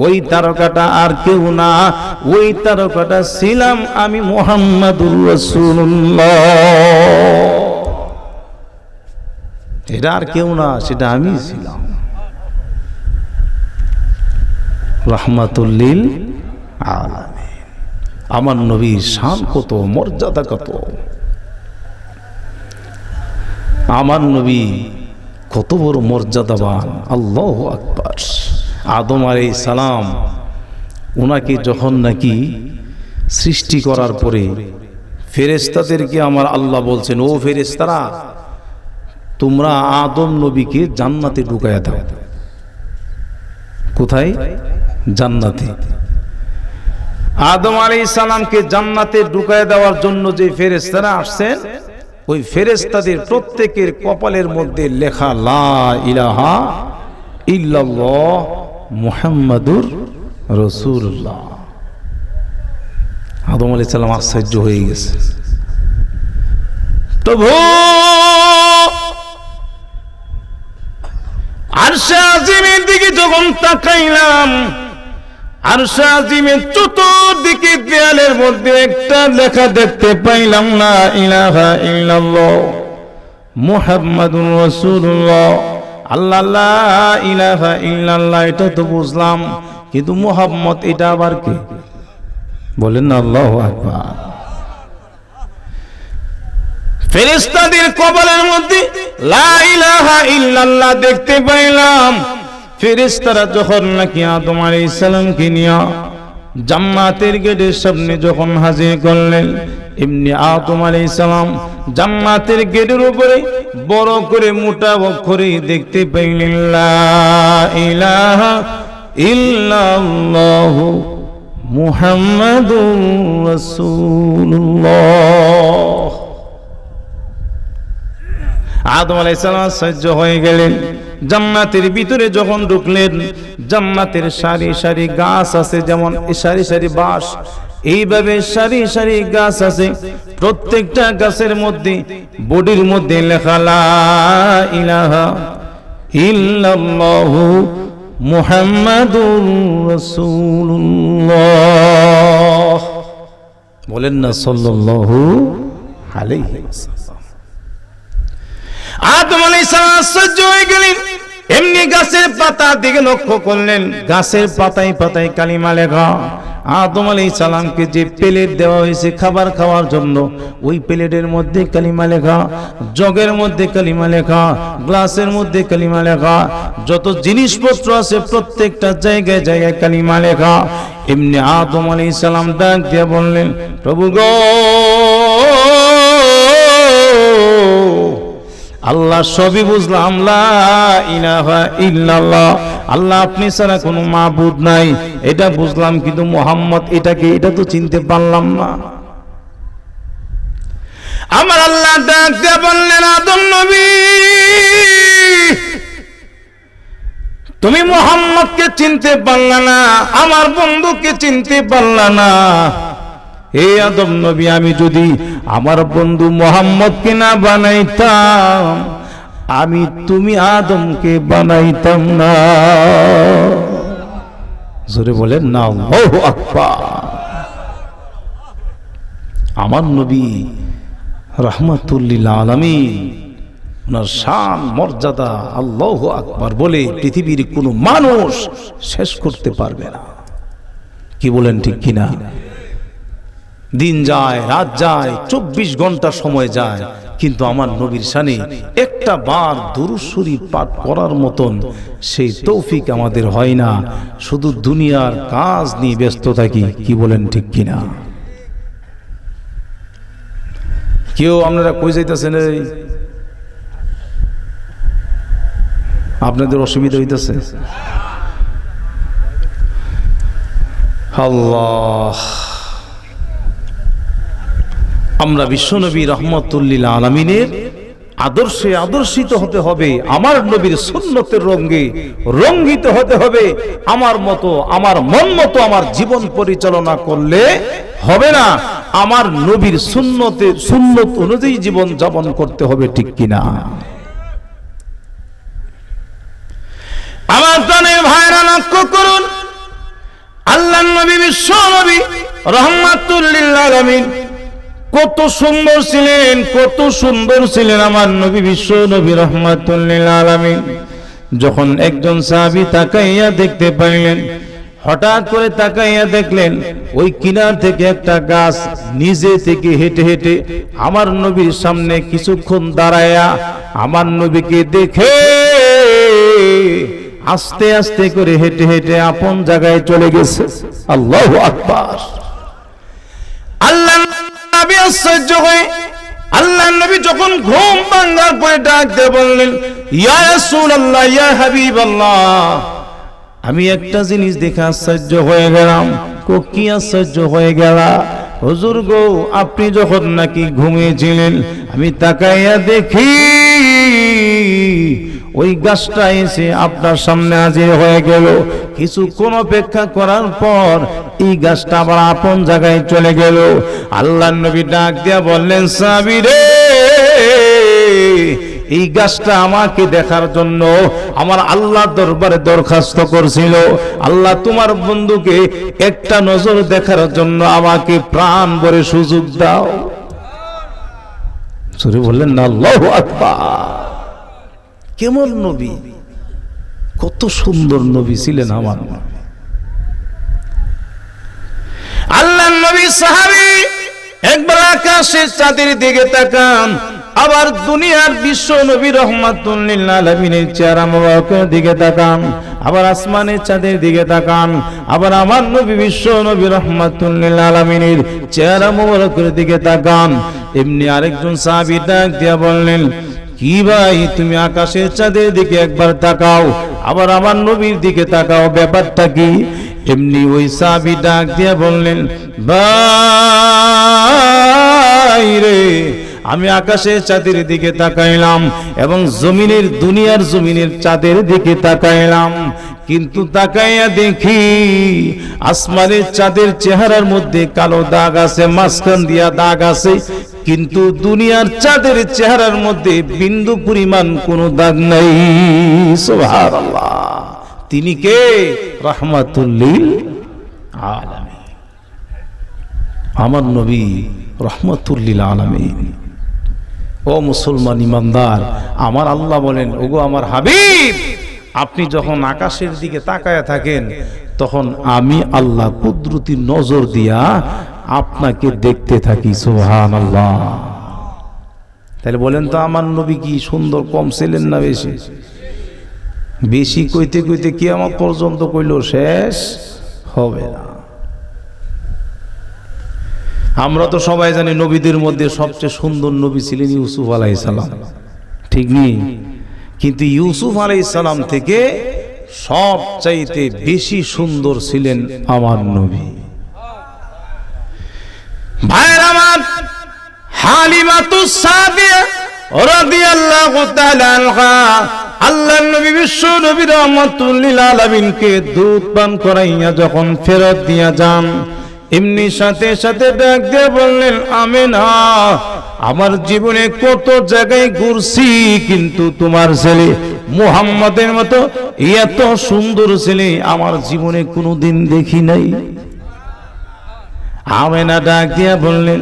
Speaker 1: ওই তারকাটা আর কেউ না, ওই তারকাটা ছিলাম আমি মুহাম্মাদুর রাসূলুল্লাহ। এটা আর কেউ না, সেটা আমি ছিলাম। রাহমাতুল লিল আলামিন। আমার নবীর শান কত, মর্যাদা কত, আমার নবী কত বড় মর্যাদাবান। আল্লাহু আকবার। আদম আলাইহিস সালাম ওনাকে যখন নাকি সৃষ্টি করার পরে ফেরেশতাদেরকে আমার আল্লাহ বলছেন, ও ফেরেশতারা তোমরা আদম নবীকে জান্নাতে ঢুকায়া দাও। কোথায়? জান্নাতে। আদম আলাইহিস সালামকে জান্নাতে ঢুকায়া দেওয়ার জন্য যে ফেরেশতারা আসছেন, ওই ফেরেশতাদের প্রত্যেকের কপালের মধ্যে লেখা লা ইলাহা ইল্লাল্লাহ মুহাম্মাদুর রাসূলুল্লাহ। আদম আলাইহিস সালাম আশ্চর্য হয়ে গেছে। প্রভু আরশে আজিমের দিকে যখন তাকাইলাম, আরশে আজিমের চতুর্দিকে দেয়ালের মধ্যে একটা লেখা দেখতে পাইলাম, লা ইলাহা ইল্লাল্লাহ মুহাম্মাদুর রাসূলুল্লাহ। আল্লাহ লা ইলাহা ইল্লাল্লাহ এটা তো বুঝলাম, কিন্তু মুহাম্মদ এটা আবার কে? বলেন না আল্লাহু আকবার। ফেরেশতাদের কপালের মধ্যে লা ইলাহা ইল্লাল্লাহ দেখতে পাইলাম। ফেরেশতারা যখন নাকি আদম আলাইহিস সালামকে নিয়ে জান্নাতের গেটের সামনে যখন হাজির করলেন, এমনি আদম আলাইহিস সালাম জান্নাতের গেটের উপরে বড় করে মোটা অক্ষরে দেখতে পাইলেন, লা ইলাহা ইল্লাল্লাহ মুহাম্মাদুর রাসূলুল্লাহ। আদম আলাইহিস সালাম সহ্য হয়ে গেলেন। জান্নাতের ভিতরে যখন ঢুকলেন, জান্নাতের সারি সারি গাছ আছে, যেমন সারি সারি বাঁশ, এইভাবে সারি সারি গাছ আছে। প্রত্যেকটা গাছের মধ্যে বডির মধ্যে লেখা লা ইলাহা ইল্লাল্লাহু মুহাম্মাদুর রাসূলুল্লাহ। বলেন না সাল্লাল্লাহু আলাইহি ওয়াসাল্লাম। আদম আলাইহিস সালাম সহ্য হয়ে গেলেন। এমনি গাছের পাতা দিকে লক্ষ্য করলেন, গাছের পাতায় পাতায় কালিমা লেখা। আদম আলাইহিস সালামকে যে প্লেট দেওয়া হয়েছে খাবার খাওয়ার জন্য, ওই প্লেটের মধ্যে কালিমা লেখা, জগের মধ্যে কালিমা লেখা, গ্লাসের মধ্যে কালিমা লেখা, যত জিনিসপত্র আছে প্রত্যেকটা জায়গায় জায়গায় কালিমা লেখা। এমনি আদম আলাইহিস সালাম ডাক দিয়ে বললেন, প্রভু গো, আল্লাহ সবই বুঝলাম, লা ইলাহা ইল্লাল্লাহ আল্লাহ আপনি ছাড়া কোনো মাবুদ নাই এটা বুঝলাম, কিন্তু মুহাম্মদ এটাকে এটা তো চিনতে পারলাম না। আমার আল্লাহ ডাক দিয়ে বললেন, আদম নবী তুমি মুহাম্মদকে চিনতে পারলা না, আমার বন্ধুকে চিনতে পারলা না। হে আদম নবী, আমি যদি আমার বন্ধু মুহাম্মদকে না বানাইতাম, আমি তুমি আদমকে বানাইতাম না। জোরে বলেন না আল্লাহু আকবার। আমার নবী রাহমাতুল লিল আলামিন, ওনার শান মর্যাদা আল্লাহু আকবার বলে পৃথিবীর কোনো মানুষ শেষ করতে পারবে না। কি বলেন ঠিক কিনা? দিন যায়, রাত যায়, 24 ঘন্টা সময় যায়, কিন্তু আমার নবীর শানে একটা বার দুরূদ শরীফ পাঠ করার মতন সেই তৌফিক আমাদের হয় না। শুধু দুনিয়ার কাজ নিয়ে ব্যস্ত থাকি। কি বলেন ঠিক কিনা? কেউ আপনারা কই যাইতেছেন? আপনাদের অসুবিধা হইতেছে? আল্লাহ, আমরা বিশ্বনবী রাহমাতুল লিল আলামিনের আদর্শে আদর্শিত হতে হবে, আমার নবীর সুন্নতের রঙে রঙ্গিত হতে হবে। আমার মতো, আমার মন মতো আমার জীবন পরিচালনা করলে হবে না, আমার নবীর সুন্নত অনুযায়ী জীবন যাপন করতে হবে, ঠিক কিনা? আমার প্রাণের ভাইরা লক্ষ্য করুন, আল্লাহর নবী বিশ্ব নবী রাহমাতুল লিল আলামিন কত সুন্দর ছিলেন, কত সুন্দর ছিলেন আমার নবী বিশ্ব নবী রাহমাতুল লিল আলামিন। যখন একজন সাহাবী তাকাইয়া দেখতে পাইলেন, হঠাৎ করে তাকাইয়া দেখলেন ওই কিনার থেকে একটা গাছ নিজে থেকে হেঁটে হেঁটে আমার নবীর সামনে কিছুক্ষণ দাঁড়ায়া আমার নবীকে দেখে আস্তে আস্তে করে হেঁটে হেঁটে আপন জায়গায় চলে গেছে। আল্লাহু আকবার। আল্লাহর নবী আশ্চর্য হয়ে, আল্লাহর নবী যখন ঘুম ভাঙার পরে ডাক দিয়ে বললেন, ইয়া রাসূলুল্লাহ, ইয়া হাবিবাল্লাহ, আমি একটা জিনিস দেখে আশ্চর্য হয়ে গেলাম। কি আশ্চর্য হয়ে গেলা? হুজুর গো, আপনি যখন নাকি ঘুমিয়েছিলেন, আমি তাকাইয়া দেখি ওই গাছটা এসে আপনার সামনে হাজির হয়ে গেল। কিছুক্ষণ অপেক্ষা করার পর এই গাছটা আবার আপন জায়গায় চলে গেল। আল্লাহর নবী ডাক দিয়া বললেন, সাহাবী রে, এই গাছটা আমাকে দেখার জন্য আমার আল্লাহ দরবারে দরখাস্ত করছিল, আল্লাহ তোমার বন্ধুকে একটা নজর দেখার জন্য আমাকে প্রাণ ভরে সুযোগ দাও। সূরা বললেন না, আল্লাহু আকবার। কেমন নবী, কত সুন্দর নবী ছিলেন আমার নবী। আল্লাহর নবী সাহাবী একবার আকাশের চাঁদের দিকে তাকান, আবার দুনিয়ার বিশ্ব নবী রাহমাতুল লিল আলামিনের চেহারা মোবারকের দিকে তাকান, আবার আসমানের চাঁদের দিকে তাকান, আবার আমার নবী বিশ্ব নবী রাহমাতুল লিল আলামিনের চেহারা মোবারকের দিকে তাকান। এমনি আরেকজন সাহাবী ডাক দিয়া বললেন, কি ভাই, তুমি আকাশের চাঁদের দিকে একবার তাকাও, আবার আমার নবীর দিকে তাকাও, ব্যাপারটা কি? এমনি ওই সাহাবী ডাক দিয়া বললেন, ভাই রে, আমি আকাশের চাঁদের দিকে তাকাইলাম এবং দুনিয়ার জমিনের চাঁদের দিকে তাকাইলাম, কিন্তু তাকাইয়া দেখি আসমানের চাঁদের চেহারার মধ্যে কালো দাগ আছে, মাঝখান দিয়া দাগ আছে, কিন্তু দুনিয়ার চাঁদের চেহারার মধ্যে বিন্দু পরিমাণ কোনো দাগ নাই। সুবহানাল্লাহ। তিনি কে? রাহমাতুল লিল আলামিন, আমার নবী রাহমাতুল লিল আলামিন। ও মুসলমান ইমানদার, আমার আল্লাহ বলেন, ওগো আমার হাবিব, আপনি যখন আকাশের দিকে তাকায়া থাকেন তখন আমি আল্লাহ কুদরতি নজর দিয়া আপনাকে দেখতে থাকি। সুবহানাল্লাহ। তাহলে বলেন তো, আমার নবী কি সুন্দর কম ছিলেন না বেশি? বেশি কইতে কইতে কিয়ামত পর্যন্ত কইল শেষ হবে না। আমরা তো সবাই জানি নবীদের মধ্যে সবচেয়ে সুন্দর নবী ছিলেন ইউসুফ আলাইহিস সালাম, ঠিক নেই? কিন্তু ইউসুফ আলাইহিস সালাম থেকে সবচাইতে বেশি সুন্দর ছিলেন আমার নবী। ভাইরা আমার, হালিমাতুস সাদিয়া রাদিয়াল্লাহু তাআলা আনহা আল্লাহর নবী বিশ্ব নবী রাহমাতুল লিল আলামিনকে দুধ পান করাইয়া যখন ফেরত দিয়া যান, এমনি সাথে সাথে ডাক দিয়ে বললেন, আমেনা, আমার জীবনে কত জায়গায় ঘুরছি, কিন্তু তোমার ছেলে মুহাম্মদের মতো এত সুন্দর ছেলে আমার জীবনে কোনোদিন দেখি নাই। আমেনা ডাক দিয়া বললেন,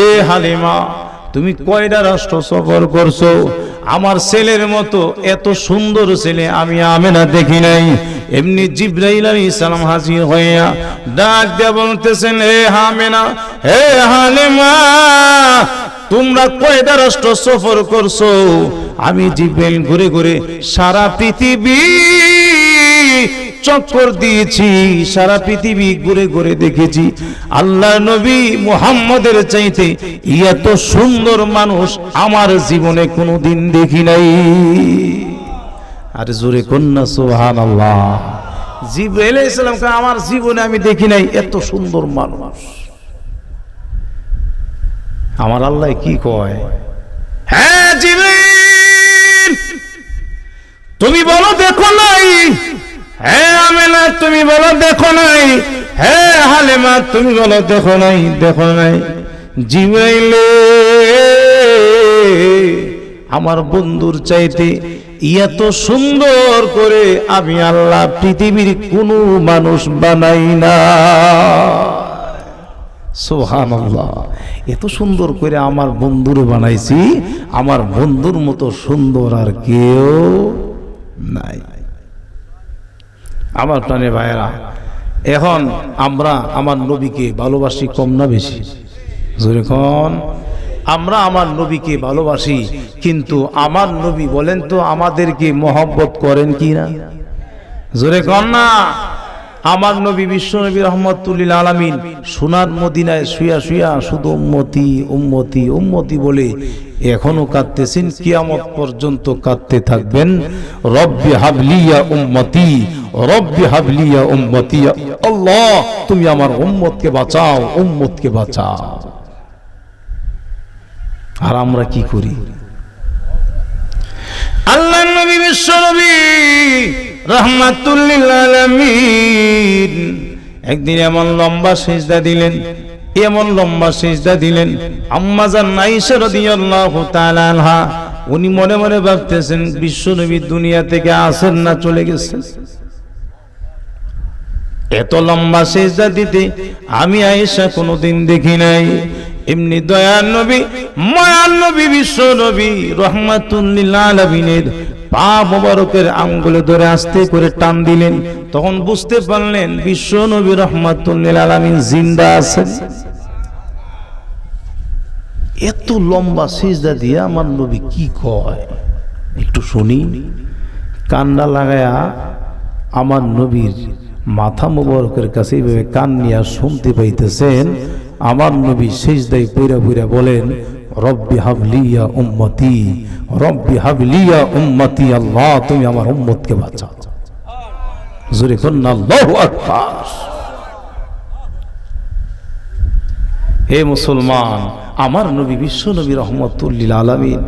Speaker 1: এ হালিমা, তুমি কয়টা রাষ্ট্র সফর করছো? আমার ছেলের মতো এত সুন্দর ছেলে আমি আমেনা দেখি নাই। এমনি জিবরাইল আলাইহিস সালাম হাজির হইয়া ডাক দিয়া বলতেছেন, হে আমেনা, হে হালিমা, তোমরা কয়টা রাষ্ট্র সফর করছো? আমি জিবরাইল ঘুরে ঘুরে সারা পৃথিবী চক্কর দিয়েছি, সারা পৃথিবী ঘুরে ঘুরে দেখেছি, আল্লাহ নবী মুহাম্মদের চাইতে এত সুন্দর মানুষ আমার জীবনে কোনোদিন দেখি নাই। আর জোরে কন্যা সুবহানাল্লাহ। জিবরাইল আলাইহিস সালাম কে আমার জীবনে আমি দেখি নাই এত সুন্দর মানুষ। আমার আল্লাহ কি কয়? হ্যাঁ জিবরাইল, দেখো নাই? হ্যাঁ আমেনা তুমি বলো দেখো নাই? হ্যাঁ হালেমা তুমি বলো দেখো নাই? দেখো নাই। জিব্রাইল আমার বন্ধুর চাইতে এত সুন্দর করে আমি আল্লাহ পৃথিবীর কোনো মানুষ বানাই না। সুবহানাল্লাহ, এত সুন্দর করে আমার বন্ধুরে বানাইছি, আমার বন্ধুর মতো সুন্দর আর কেউ নাই। আমার প্রাণের ভাইয়েরা, এখন আমরা আমার নবীকে ভালোবাসি কম না বেশি? জোরে কোন। আমরা আমার নবীকে ভালোবাসি, কিন্তু আমার নবী বলেন তো আমাদেরকে মহব্বত করেন কি না? জোরে কোন না। আমার নবী বিশ্ব নবী রহমাতুল লিল আলামিন সোনার মদিনায় শুয়া শুয়া শুধু উম্মতি উম্মতি উম্মতি বলে এখনো কাঁদতেছেন, কিয়ামত পর্যন্ত কাঁদতে থাকবেন। রব্বি হাবলিয়া উম্মতি, রব্বি হাবলিয়া উম্মতি, আল্লাহ তুমি আমার উম্মতকে বাঁচাও, উম্মতকে বাঁচাও। আর আমরা কি করি? আল্লাহ নবী বিশ্ব নবী রাহমাতুল লিল আলামিন একদিন এমন লম্বা সিজদা দিলেন, এমন লম্বা সিজদা দিলেন, আম্মা জান আয়েশা রাদিয়াল্লাহু তাআলা আনহা উনি মনে মনে ভাবতেছেন বিশ্ব নবী দুনিয়া থেকে আসেন না চলে গেছেন। এত লম্বা সিজদা দিতে আমি আয়েশা কোনোদিন দেখি নাই। এমনি দয়ার নবী মায়ার নবী বিশ্ব নবী রাহমাতুল লিল আলামিনের পা মোবারকের আঙ্গুলে ধরে আস্তে করে টান দিলেন। তখন বুঝতে পারলেন বিশ্ব নবী রাহমাতুল লিল আলামিন জিন্দা আছেন। এত লম্বা সিজদা দিয়ে আমার নবী কি কয় একটু শুনি। কান্না লাগায়া আমার নবীর মাথা মোবারকের কাছে এইভাবে কান নিয়ে শুনতে পাইতেছেন। আমার নবী সিজদায় পইরা পইরা বলেন, রব্বি হাবলিয়া উম্মতি, রব্বি হাবলিয়া উম্মতি, আল্লাহ তুমি আমার উম্মতকে বাঁচাও। জোরে কোন আল্লাহু আকবার। হে মুসলমান, আমার নবী বিশ্ব নবী রাহমাতুল লিল আলামিন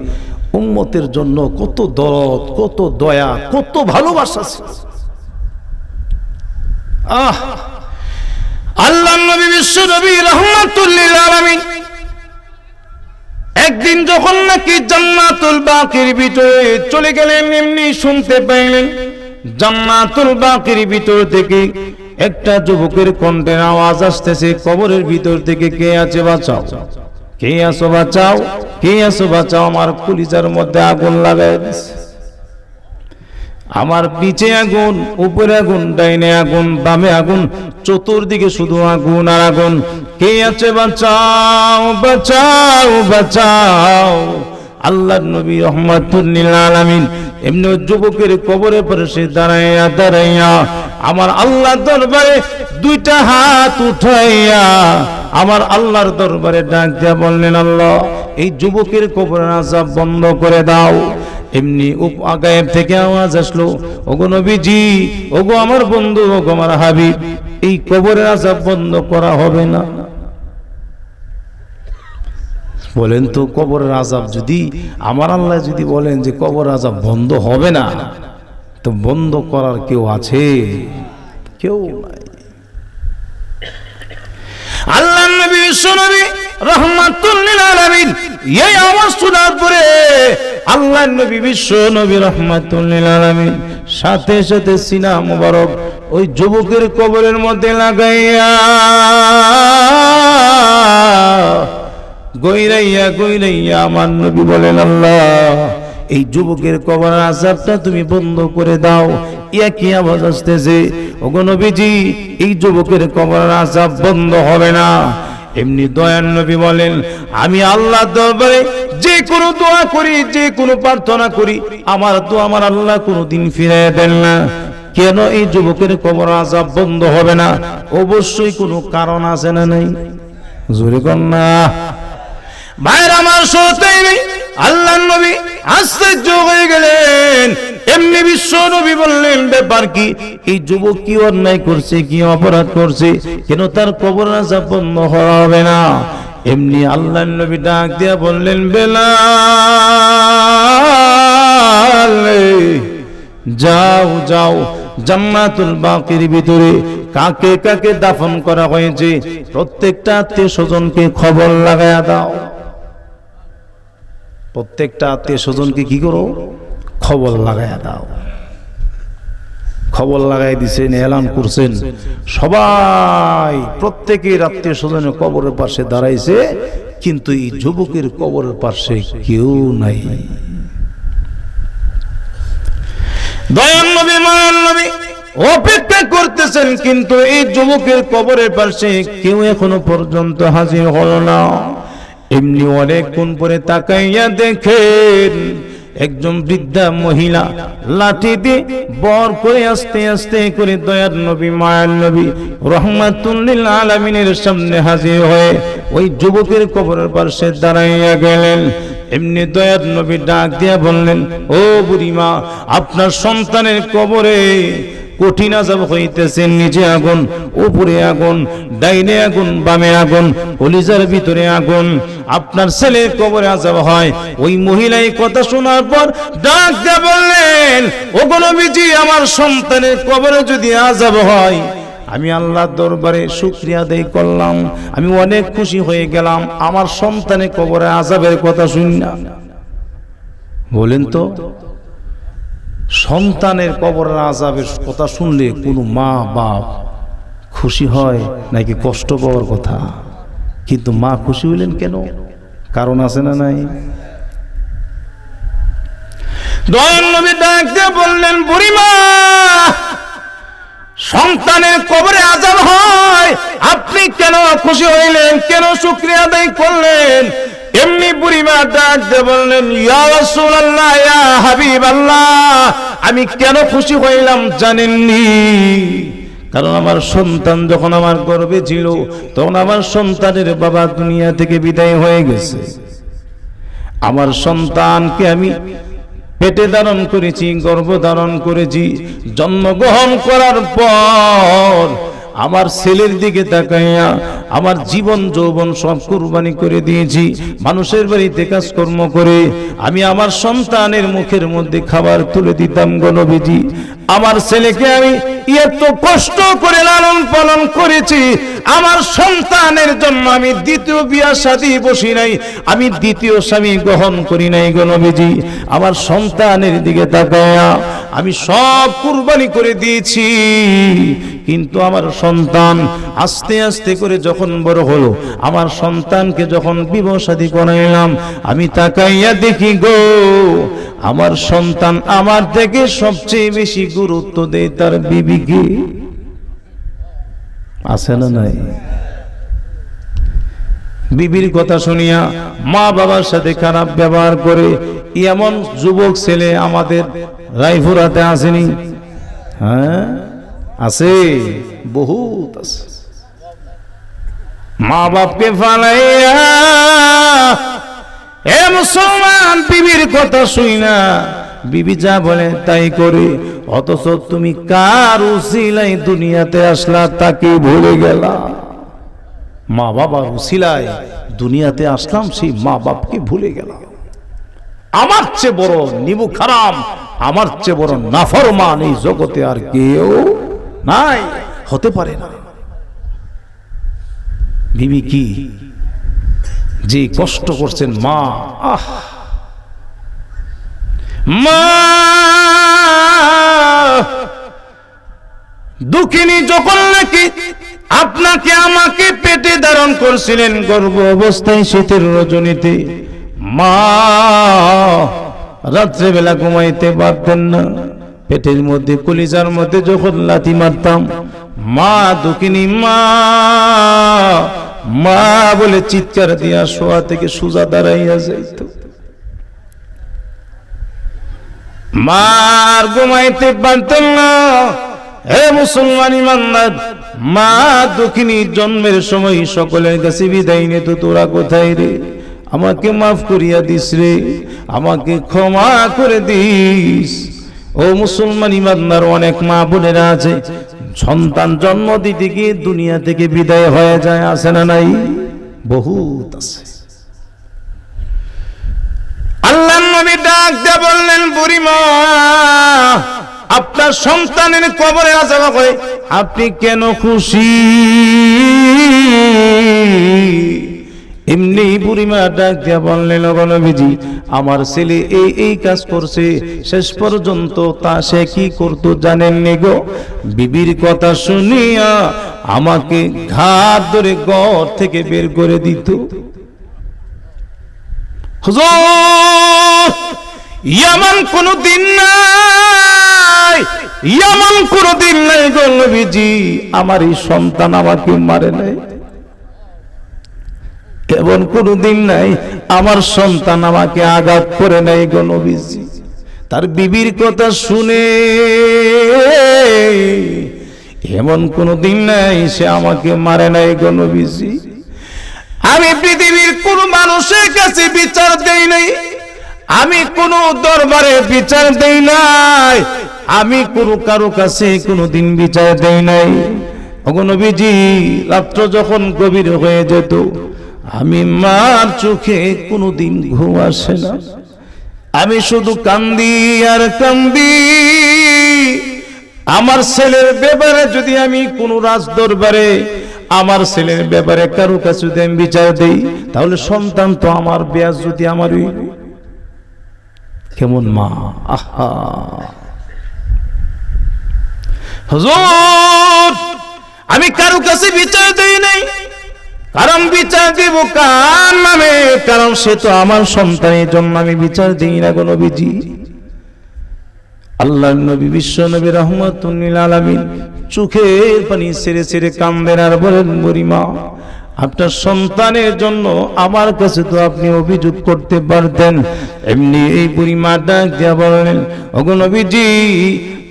Speaker 1: উম্মতের জন্য কত দরদ, কত দয়া, কত ভালোবাসা ছিল। আল্লাহ নবী বিশ্ব নবী রাহমাতুল লিল আলামিন একদিন যখন নাকি জান্নাতুল বাকির ভিতরে চলে গেলেন, এমনি শুনতে পাইলেন জান্নাতুল বাকির ভিতর থেকে একটা যুবকের কণ্ঠের আওয়াজ আসতেছে, কবরের ভিতর থেকে কে আছে বাঁচাও, কে আছো বাঁচাও, কে আছো বাঁচাও। আমার কলিজার মধ্যে আগুন লাগায় দিছে। আমার পিছে আগুন, উপরে আগুন, ডাইনে আগুন, বামে আগুন, চতুর্দিকে শুধু আগুন আর আগুন। কে আছে বাঁচাও, বাঁচাও, বাঁচাও। আল্লাহর নবী রাহমাতুল লিল আলামিন এমনি যুবকের কবরের পাশে দাঁড়াইয়া দাঁড়াইয়া আমার আল্লাহর দরবারে দুইটা হাত উঠাইয়া আমার আল্লাহর দরবারে ডাক দিয়া বললেন, আল্লাহ এই যুবকের কবরের আযাব বন্ধ করে দাও। এমনি গায়েব থেকে আওয়াজ আসলো, ওগো নবীজি, ওগো আমার বন্ধু, ওগো আমার হাবিব, এই কবরের আযাব বন্ধ করা হবে না। বলেন তো, কবরের আযাব যদি আমার আল্লাহ যদি বলেন যে কবর আযাব বন্ধ হবে না, তো বন্ধ করার কেউ আছে? কেউ নাই। আল্লাহ নবী বিশ্বনবী রাহমাতুল লিল আলামিন এই আওয়াজ শোনার পরে আল্লাহ নবী বিশ্বনবী রাহমাতুল লিল আলামিন সাথে সাথে সিনা মোবারক ওই যুবকের কবরের মধ্যে লাগাইয়া গইরাইয়া গইরাইয়া আমার নবী বলেন, আল্লাহ এই যুবকের কবরের আযাবটা তুমি বন্ধ করে দাও। একই আওয়াজ আসতেছে, ওগো নবীজি এই যুবকের কবরের আযাব বন্ধ হবে না। এমনি দয়ার নবী বলেন, আমি আল্লাহর দরবারে যে কোনো দোয়া করি, যে কোনো প্রার্থনা করি, আমার দোয়া আমার আল্লাহ কোনোদিন ফিরিয়ে দেন না। কেন এই যুবকের কবরের আযাব বন্ধ হবে না? অবশ্যই কোনো কারণ আছে না নাই? জোরে কর না ভাইরা আমার। শুনতেই নেই আল্লাহর নবী আশ্চর্য হয়ে গেলেন। এমনি বিশ্ব নবী বললেন, ব্যাপার কি? এই যুবক কি অন্যায় করছে, কি অপরাধ করছে, কেন তার কবরের আযাব বন্ধ হবে না? এমনি আল্লাহর নবী ডাক দিয়া বললেন, বেলাল যাও যাও জান্নাতুল বাকির ভিতরে কাকে কাকে দাফন করা হয়েছে প্রত্যেকটা আত্মীয় স্বজনকে খবর লাগায়া দাও। প্রত্যেকটা আত্মীয় স্বজনকে কি করো? খবর লাগায়া দাও। খবর লাগাই দিছেন, এলান করছেন, সবাই প্রত্যেকের আত্মীয় স্বজনের কবরের পাশে দাঁড়াইছে, কিন্তু এই যুবকের কবরের পাশে কেউ নাই। দয়াল নবী মায়ার নবী অপেক্ষা করতেছেন, কিন্তু এই যুবকের কবরের পাশে কেউ এখনো পর্যন্ত হাজির হলো না। এমনি অনেকক্ষণ পরে তাকাইয়া দেখেন একজন বৃদ্ধা মহিলা লাঠি দিয়ে বর করে আস্তে আস্তে করে দয়ার নবী মায়ার নবী রাহমাতুল লিল আলামিনের সামনে হাজির হয়ে ওই যুবকের কবরের পাশে দাঁড়াইয়া গেলেন। এমনি দয়ার নবী ডাক দিয়া বললেন, ও বুড়িমা, আপনার সন্তানের কবরে কঠিন আযাব হইতেছে। নিচে আগুন, উপরে আগুন, ডাইনে আগুন, বামে আগুন, কলিজার ভিতরে আগুন, আপনার ছেলের কবরে আযাব হয়। ওই মহিলা এই কথা শোনার পর ডাক দিয়ে বললেন, ওগো নবীজি, আমার সন্তানের কবরে যদি আযাব হয়, আমি আল্লাহর দরবারে শুকরিয়া আদায় করলাম, আমি অনেক খুশি হয়ে গেলাম আমার সন্তানের কবরে আযাবের কথা শুনিনা। বলেন তো, সন্তানের কবরের আযাবের কথা শুনলে কোনো মা বাপ খুশি হয় নাকি কষ্ট পাওয়ার কথা? কিন্তু মা খুশি হইলেন কেন? কারণ আছে না নাই? দয়াল নবী ডাক দিয়ে বললেন, বুড়িমা, সন্তানের কবরে আযাব হয়, আপনি কেন খুশি হইলেন, কেন শুকরিয়া আদায় করলেন? এমনি বুড়িমা ডাক দিয়ে বললেন, ইয়া রাসূলুল্লাহ, ইয়া হাবিবাল্লাহ, আমি কেন খুশি হইলাম জানেননি? কারণ আমার সন্তান যখন আমার গর্ভে ছিল তখন আমার সন্তানের বাবা দুনিয়া থেকে বিদায় হয়ে গেছে। আমার সন্তানকে আমি পেটে ধারণ করেছি, গর্ভ ধারণ করেছি। জন্মগ্রহণ করার পর আমার ছেলের দিকে তাকাইয়া আমার জীবন যৌবন সব কুরবানি করে দিয়েছি। মানুষের বাড়িতে কাজকর্ম করে আমি আমার সন্তানের মুখের মধ্যে খাবার তুলে দিতাম গো নবীজি। আমার ছেলেকে আমি এত কষ্ট করে লালন পালন করেছি। আমার সন্তানের জন্য আমি দ্বিতীয় বিয়া শাদী বসি নাই, আমি দ্বিতীয় স্বামী গ্রহণ করি নাই গো নবীজি। আমার সন্তানের দিকে তাকাইয়া আমি সব কুরবানি করে দিয়েছি। কিন্তু আমার সন্তান আস্তে আস্তে করে যখন বড় হলো, আমার সন্তানকে যখন বিবাহ শাদী করাইলাম, আমি তাকাইয়া দেখি গো, আমার সন্তান আমার থেকে সবচেয়ে বেশি গুরুত্ব দেয় তার বিবিকে। আছে না নাই? বিবির কথা শুনিয়া মা বাবার সাথে খারাপ ব্যবহার করে এমন যুবক ছেলে আমাদের রায়পুরাতে আসেনি? হ্যাঁ, আছে, বহুত আছে। মা বাপকে ফালাইয়া এ মুসলমান বিবির কথা শুই না, বিবি যা বলে তাই করে, অথচ তুমি কার উসিলায় দুনিয়াতে আসলা তাকে ভুলে গেলা। মা বাবার উসিলায় দুনিয়াতে আসলাম, সেই মা বাপকে ভুলে গেলাম। আমার চেয়ে বড় নিবু খারাম, আমার চেয়ে বড় নাফরমান এই জগতে আর কেউ নাই, হতে পারে না। বিবি কি যে কষ্ট করছেন মা, আহ মা দুঃখিনী যখন নাকি আপনাকে আমাকে পেটে ধারণ করছিলেন গর্ভ অবস্থায় শীতের রজনীতে, মা রাত্রে বেলা ঘুমাইতে পারতেন না। পেটের মধ্যে কলিজার মধ্যে যখন লাথি মারতাম, মা দুঃখিনী মা মা বলে চিৎকার দিয়া শোয়া থেকে সোজা দাঁড়াইয়া যাইত। মার ঘুমাইতে পারতেন না। হে মুসলমান ইমানদার, মা দুঃখিনী জন্মের সময় সকলের কাছে বিদায় নিত, তোরা কোথায় রে, আমাকে মাফ করিয়া দিস রে, আমাকে ক্ষমা করে দিস। ও মুসলমান ইমানদার, অনেক মা বোনেরা আছে সন্তান জন্ম দিতে গিয়ে দুনিয়া থেকে বিদায় হয়ে যায়, আছে না নাই? বহুত আছে। আল্লাহর নবী ডাক দিয়ে বললেন, বুড়িমা আপনার সন্তানের কবরে আযাব হয়, আপনি কেন খুশি? এমনি বুড়িমা ডাক দিয়া বললেন, ওগো নবীজি, আমার ছেলে এই কাজ করছে, শেষ পর্যন্ত তা সে কি করতো জানেননি গো? বিবির কথা শুনিয়া আমাকে ঘাট ধরে ঘর থেকে বের করে দিত। হুজুর, এমন কোনো দিন নাই, এমন কোনো দিন নাই গো নবীজি আমার এই সন্তান আমাকে মারে নাই। এমন কোনো দিন নাই আমার সন্তান আমাকে আঘাত করে নাই গো নবীজি। তার বিবির কথা শুনে এমন কোনো দিন নাই সে আমাকে মারে নাই গো নবীজি। আমি পৃথিবীর কোন মানুষের কাছে বিচার দেই নাই, আমি কোন দরবারে বিচার দেই নাই, আমি কোন কারো কাছে কোনদিন বিচার দেই নাই। ওগো নবীজি, রাত্র যখন গভীর হয়ে যেত, আমি মার চোখে কোনদিন ঘুম আসে না, আমি শুধু কান্দি আর কান্দি। আমার ছেলের ব্যাপারে যদি আমি কোন রাজ দরবারে আমার ছেলের ব্যাপারে কারো কাছে যদি আমি বিচার দেই, তাহলে সন্তান তো আমার ব্যাস যদি আমার কেমন মা। আহা হুজুর, আমি কারো কাছে বিচার দেই নাই, কারণ বিচার দিব কার নামে? কারণ সে তো আমার সন্তানের জন্য আমি বিচার দিই না গো নবীজি। আল্লাহর নবী বিশ্ব নবী রাহমাতুল লিল আলামিন চোখের পানি ছেড়ে ছেড়ে কাঁদেন আর বলেন, বুড়িমা, আপনার সন্তানের জন্য আমার কাছে তো আপনি অভিযোগ করতে পারতেন। এমনি এই বুড়িমা ডাক দিয়া বলেন, ওগো নবীজি,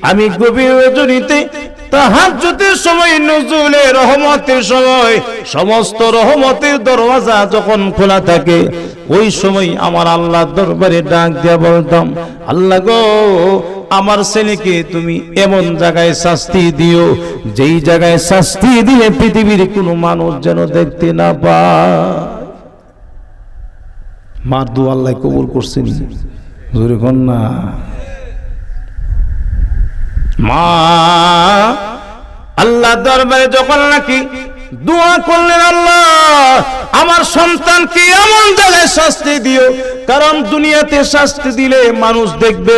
Speaker 1: আমি গভীর রজনীতে তাহাজ্জুদের সময়, নুজুলে রহমতের সময়, সমস্ত রহমতের দরওয়াজা যখন খোলা থাকে, ওই সময় আমার আল্লাহর দরবারে ডাক দিয়া বলতাম, আল্লাহ গো, আমার ছেলেকে তুমি এমন জায়গায় শাস্তি দিও, যেই জায়গায় শাস্তি দিলে পৃথিবীর কোনো মানুষ যেন দেখতে না পায়। মার দোয়া আল্লাহ কবুল করছেন, জোরে কোন না। মা আল্লাহ দরবারে যখন নাকি দোয়া করলেন, আল্লাহ আমার সন্তানকে এমন জায়গায় শাস্তি দিও, কারণ দুনিয়াতে শাস্তি দিলে মানুষ দেখবে,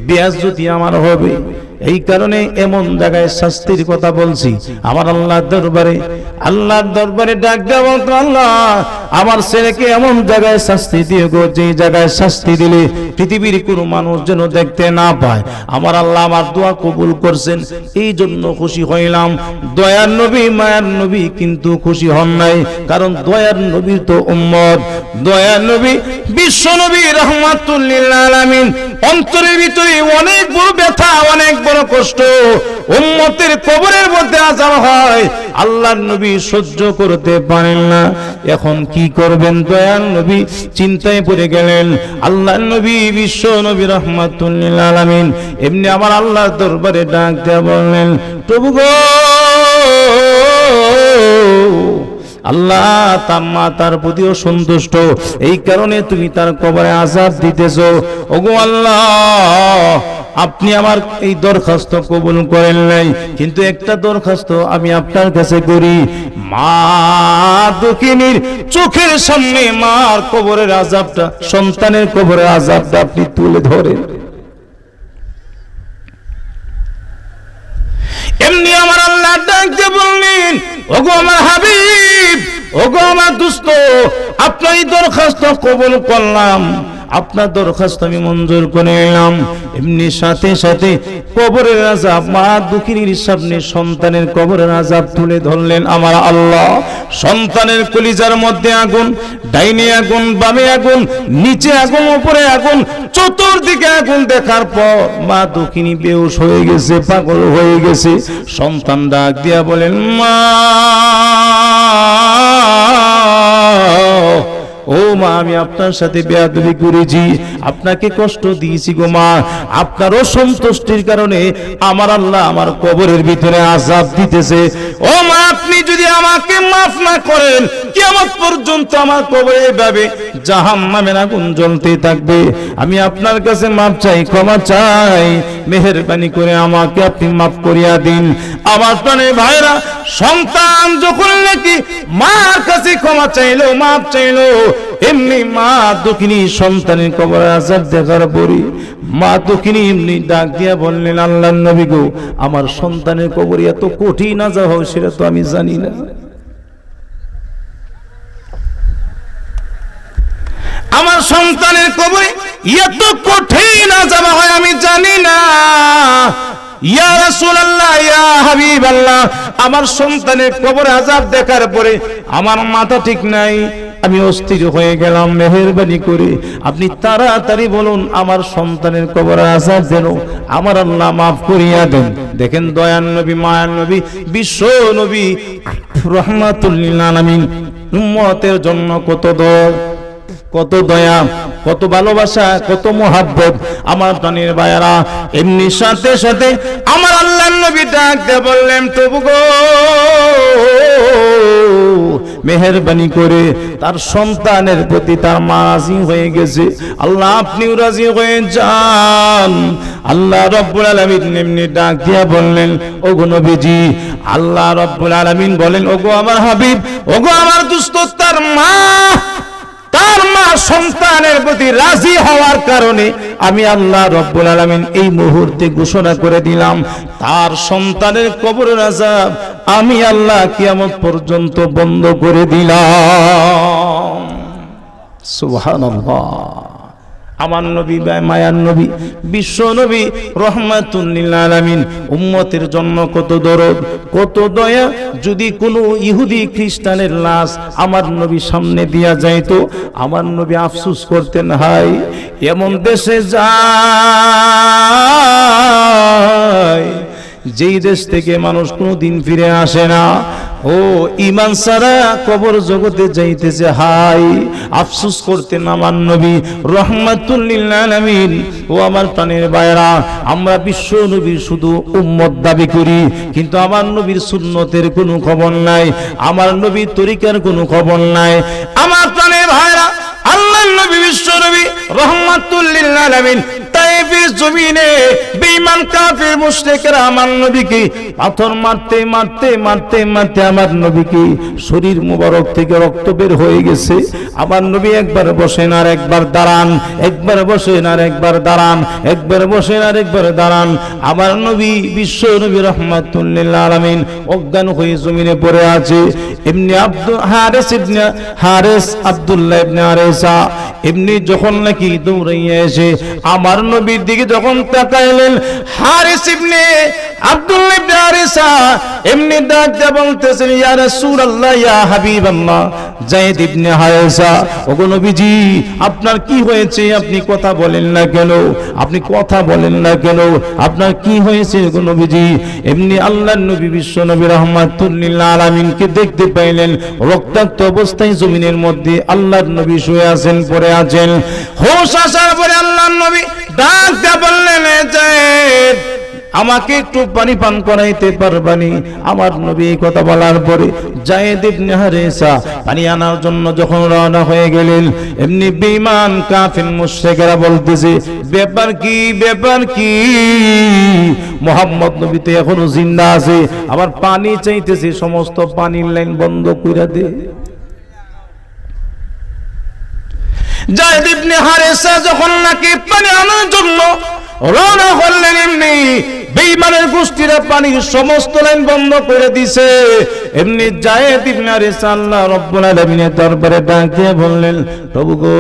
Speaker 1: বেয়াজ্জতি আমার হবে, এই কারণে এমন জায়গায় শাস্তির কথা বলছি। আমার আল্লাহর দরবারে ডাক দেওয়া বলতো, আল্লাহ আমার ছেলেকে এমন জায়গায় শাস্তি দিও গো, যে জায়গায় শাস্তি দিলে পৃথিবীর কোনো মানুষ যেন দেখতে না পায়। আমার আল্লাহ আমার দোয়া কবুল করছেন, এই জন্য খুশি হইলাম। দয়ার নবী মায়ার নবী কিন্তু খুশি হন নাই, কারণ দয়ার নবী তো উম্মত, দয়ার নবী বিশ্ব নবী রাহমাতুল লিল আলামিন অন্তরের ভিতরে অনেক বড় ব্যথা, অনেক বড় কষ্ট, উম্মতের কবরের মধ্যে আযাব হয়, আল্লাহর নবী সহ্য করতে পারেন না। এখন কি করবেন? দয়ার নবী চিন্তায় পড়ে গেলেন। আল্লাহর নবী বিশ্ব নবী রাহমাতুল লিল আলামিন এমনি আমার আল্লাহর দরবারে ডাক দেয়া বললেন, প্রভু গো, আল্লাহ তার মা তার প্রতিও সন্তুষ্ট, এই কারণে তুমি তার কবরে আযাব দিতেছো। ওগো আল্লাহ, আপনি আমার এই দরখাস্ত কবুল করেন নাই, কিন্তু একটা দরখাস্ত আমি আপনার কাছে করি, মা দুঃখিনীর চোখের সামনে মার কবরের আযাবটা, সন্তানের কবরের আযাবটা আপনি তুলে ধরেন। এমনি আমার আল্লাহ ডাকতে বললেন, ওগো আমার হাবিব, ওগো আমার দোস্ত, আপনার এই দরখাস্ত কবুল করলাম, আপনার দরখাস্ত আমি মঞ্জুর করে নিলাম। এমনি সাথে সাথে কবরের আযাব, মা দুঃখিনীর সামনে সন্তানের কবরের আযাব তুলে ধরলেন আমার আল্লাহ। সন্তানের কলিজার মধ্যে আগুন, ডাইনে আগুন, বামে আগুন, নিচে আগুন, উপরে আগুন, চতুর্দিকে আগুন দেখার পর মা দুঃখিনী বেহুশ হয়ে গেছে, পাগল হয়ে গেছে। সন্তান ডাক দিয়া বলেন, মা ও মা আমি আপনার সাথে বেয়াদবি করেছি, আপনাকে কষ্ট দিয়েছি গো মা, আপনার অসন্তুষ্টির কারণে আমার আল্লাহ আমার কবরের ভিতরে আযাব দিতেছে। ও মা আপনি যদি আমাকে মাফ না করেন কিয়ামত পর্যন্ত আমার কবরে এভাবে জাহান্নামের আগুন জ্বলতে থাকবে। আমি আপনার কাছে মাফ চাই, ক্ষমা চাই, মেহেরবানি করে আমাকে আপনি মাফ করিয়া দিন। আমার প্রাণের ভাইরা, সন্তান যখন নাকি মার কাছে ক্ষমা চাইলো, মাফ চাইলো, এমনি মা দুঃখিনী সন্তানের কবরে আযাব দেখার পরে মা দুঃখিনী এমনি ডাক দিয়া বললেন, আল্লাহর নবী গো, আমার সন্তানের কবরে এত কঠিন আযাব হয় সেটা তো আমি জানি না। আমার সন্তানের কবরে এত কঠিন আযাব হয় আমি জানি না। ইয়া রাসূলুল্লাহ, ইয়া হাবিবাল্লাহ, আমার সন্তানের কবরে আযাব দেখার পরে আমার মাথা ঠিক নাই, আমি অস্থির হয়ে গেলাম। মেহেরবানি করে আপনি তাড়াতাড়ি বলুন আমার সন্তানের কবরে আযাব যেন আমার আল্লাহ মাফ করিয়া দেন। দেখেন দয়ার নবী, মায়ার নবী, বিশ্ব নবী রাহমাতুল লিল আলামিন উম্মতের জন্য কত কত দয়া, কত ভালোবাসা, কত মোহাব্বত। আমার প্রাণের ভাইয়েরা, এমনি সাথে সাথে আমার আল্লাহর নবী ডাক দিয়ে বললেন, তবু গো মেহেরবানি করে তার সন্তানের প্রতি তার মা রাজি হয়ে গেছে, আল্লাহ আপনিও রাজি হয়ে যান। আল্লাহ রাব্বুল আলামিন এমনি ডাক দিয়া বললেন, ওগো নবীজি, আল্লাহ রাব্বুল আলামিন বলেন, ওগো আমার হাবিব, ওগো আমার দোস্ত, তার মা সন্তানের প্রতি রাজি হওয়ার কারণে আমি আল্লাহ রাব্বুল আলামিন এই মুহূর্তে ঘোষণা করে দিলাম, তার সন্তানের কবরের আযাব আমি আল্লাহ কিয়ামত পর্যন্ত বন্ধ করে দিলাম। সুবহানাল্লাহ। আমার নবী, মায়ার নবী, বিশ্ব নবী রাহমাতুল লিল আলামিন উম্মতের জন্য কত দরদ, কত দয়া। যদি কোনো ইহুদি খ্রিস্টানের লাশ আমার নবী সামনে দিয়া যাইতো, আমার নবী আফসোস করতেন, হাই এমন দেশে যায় যেই দেশ থেকে মানুষ কোনোদিন ফিরে আসে না, ও ঈমান ছাড়া কবর জগতে যাইতেছে, হাই আফসোস করতেন আমার নবী রাহমাতুল লিল আলামিন। ও আমার প্রাণের ভাইরা, আমরা বিশ্ব নবীর শুধু উম্মত দাবি করি, কিন্তু আমার নবীর সুন্নতের কোনো খবর নাই, আমার নবীর তরিকার কোনো খবর নাই। আমার প্রাণের ভাইরা, আল্লাহর নবী বিশ্ব নবী রাহমাতুল লিল আলামিন তায়েফের জমিনে বেঈমান কাফির মুশরিকরা আমার নবীকে পাথর মারতে মারতে মারতে মারতে আমার নবীকে শরীর মুবারক থেকে রক্ত বের হয়ে গেছে। আমার নবী একবার বসেন আর একবার দাঁড়ান, একবার বসেন আর একবার দাঁড়ান, একবার বসেন আর একবার দাঁড়ান। আমার নবী বিশ্ব নবী রাহমাতুল লিল আলামিন অজ্ঞান হয়ে জমিনে পড়ে আছে। এমনি হারিস আব্দুল্লাহ ইবনে হারিসা এমনি যখন নাকি দৌড়াইয়া এসে আমার নবীর দিকে যখন তাকাইলেন, হারিস ইবনে আব্দুল্লাহ ইবনে হারিসা এমনি ডাক দিয়ে বলতেছেন, ইয়া রাসূলুল্লাহ, ইয়া হাবিবাল্লাহ, যায়েদ ইবনে হারিসা, ওগো নবীজি আপনার কি হয়েছে? আপনি কথা বলেন না কেন? আপনি কথা বলেন না কেন? আপনার কি হয়েছে ওগো নবীজি? এমনি আল্লাহর নবী বিশ্ব নবী রাহমাতুল লিল আলামিনকে দেখতে পাইলেন রক্তাক্ত অবস্থায় জমিনের মধ্যে আল্লাহর নবী শুয়ে আছেন, পড়ে আছেন। হোশ আসার পরে আল্লাহর নবী ডাক দিয়ে বললেন, যায়েদ আমাকে একটু পানি পান করাইতে পারবানি? আমার নবী এই কথা বলার পরে যায়েদ ইবনে হারিসা পানি আনার জন্য যখন রওনা হয়ে গেলেন, এমনি বেঈমান কাফির মুশরিকরা বলতেছে, ব্যাপার কি, ব্যাপার কি? মুহাম্মদ নবী তো এখনো জিন্দা আছে, আবার পানি চাইতেছে, সমস্ত পানির লাইন বন্ধ কইরা দে। যায়েদ ইবনে হারিসা যখন নাকি পানি আনার জন্য রওনা হলেন, এমনি বেঈমানের গোষ্ঠীরা পানির সমস্ত লাইন বন্ধ করে দিছে। এমনি যায়েদ ইবনে হারিসা আল্লাহ রাব্বুল আলামিনের দরবারে ডাক দিয়ে বললেন, প্রভু গো,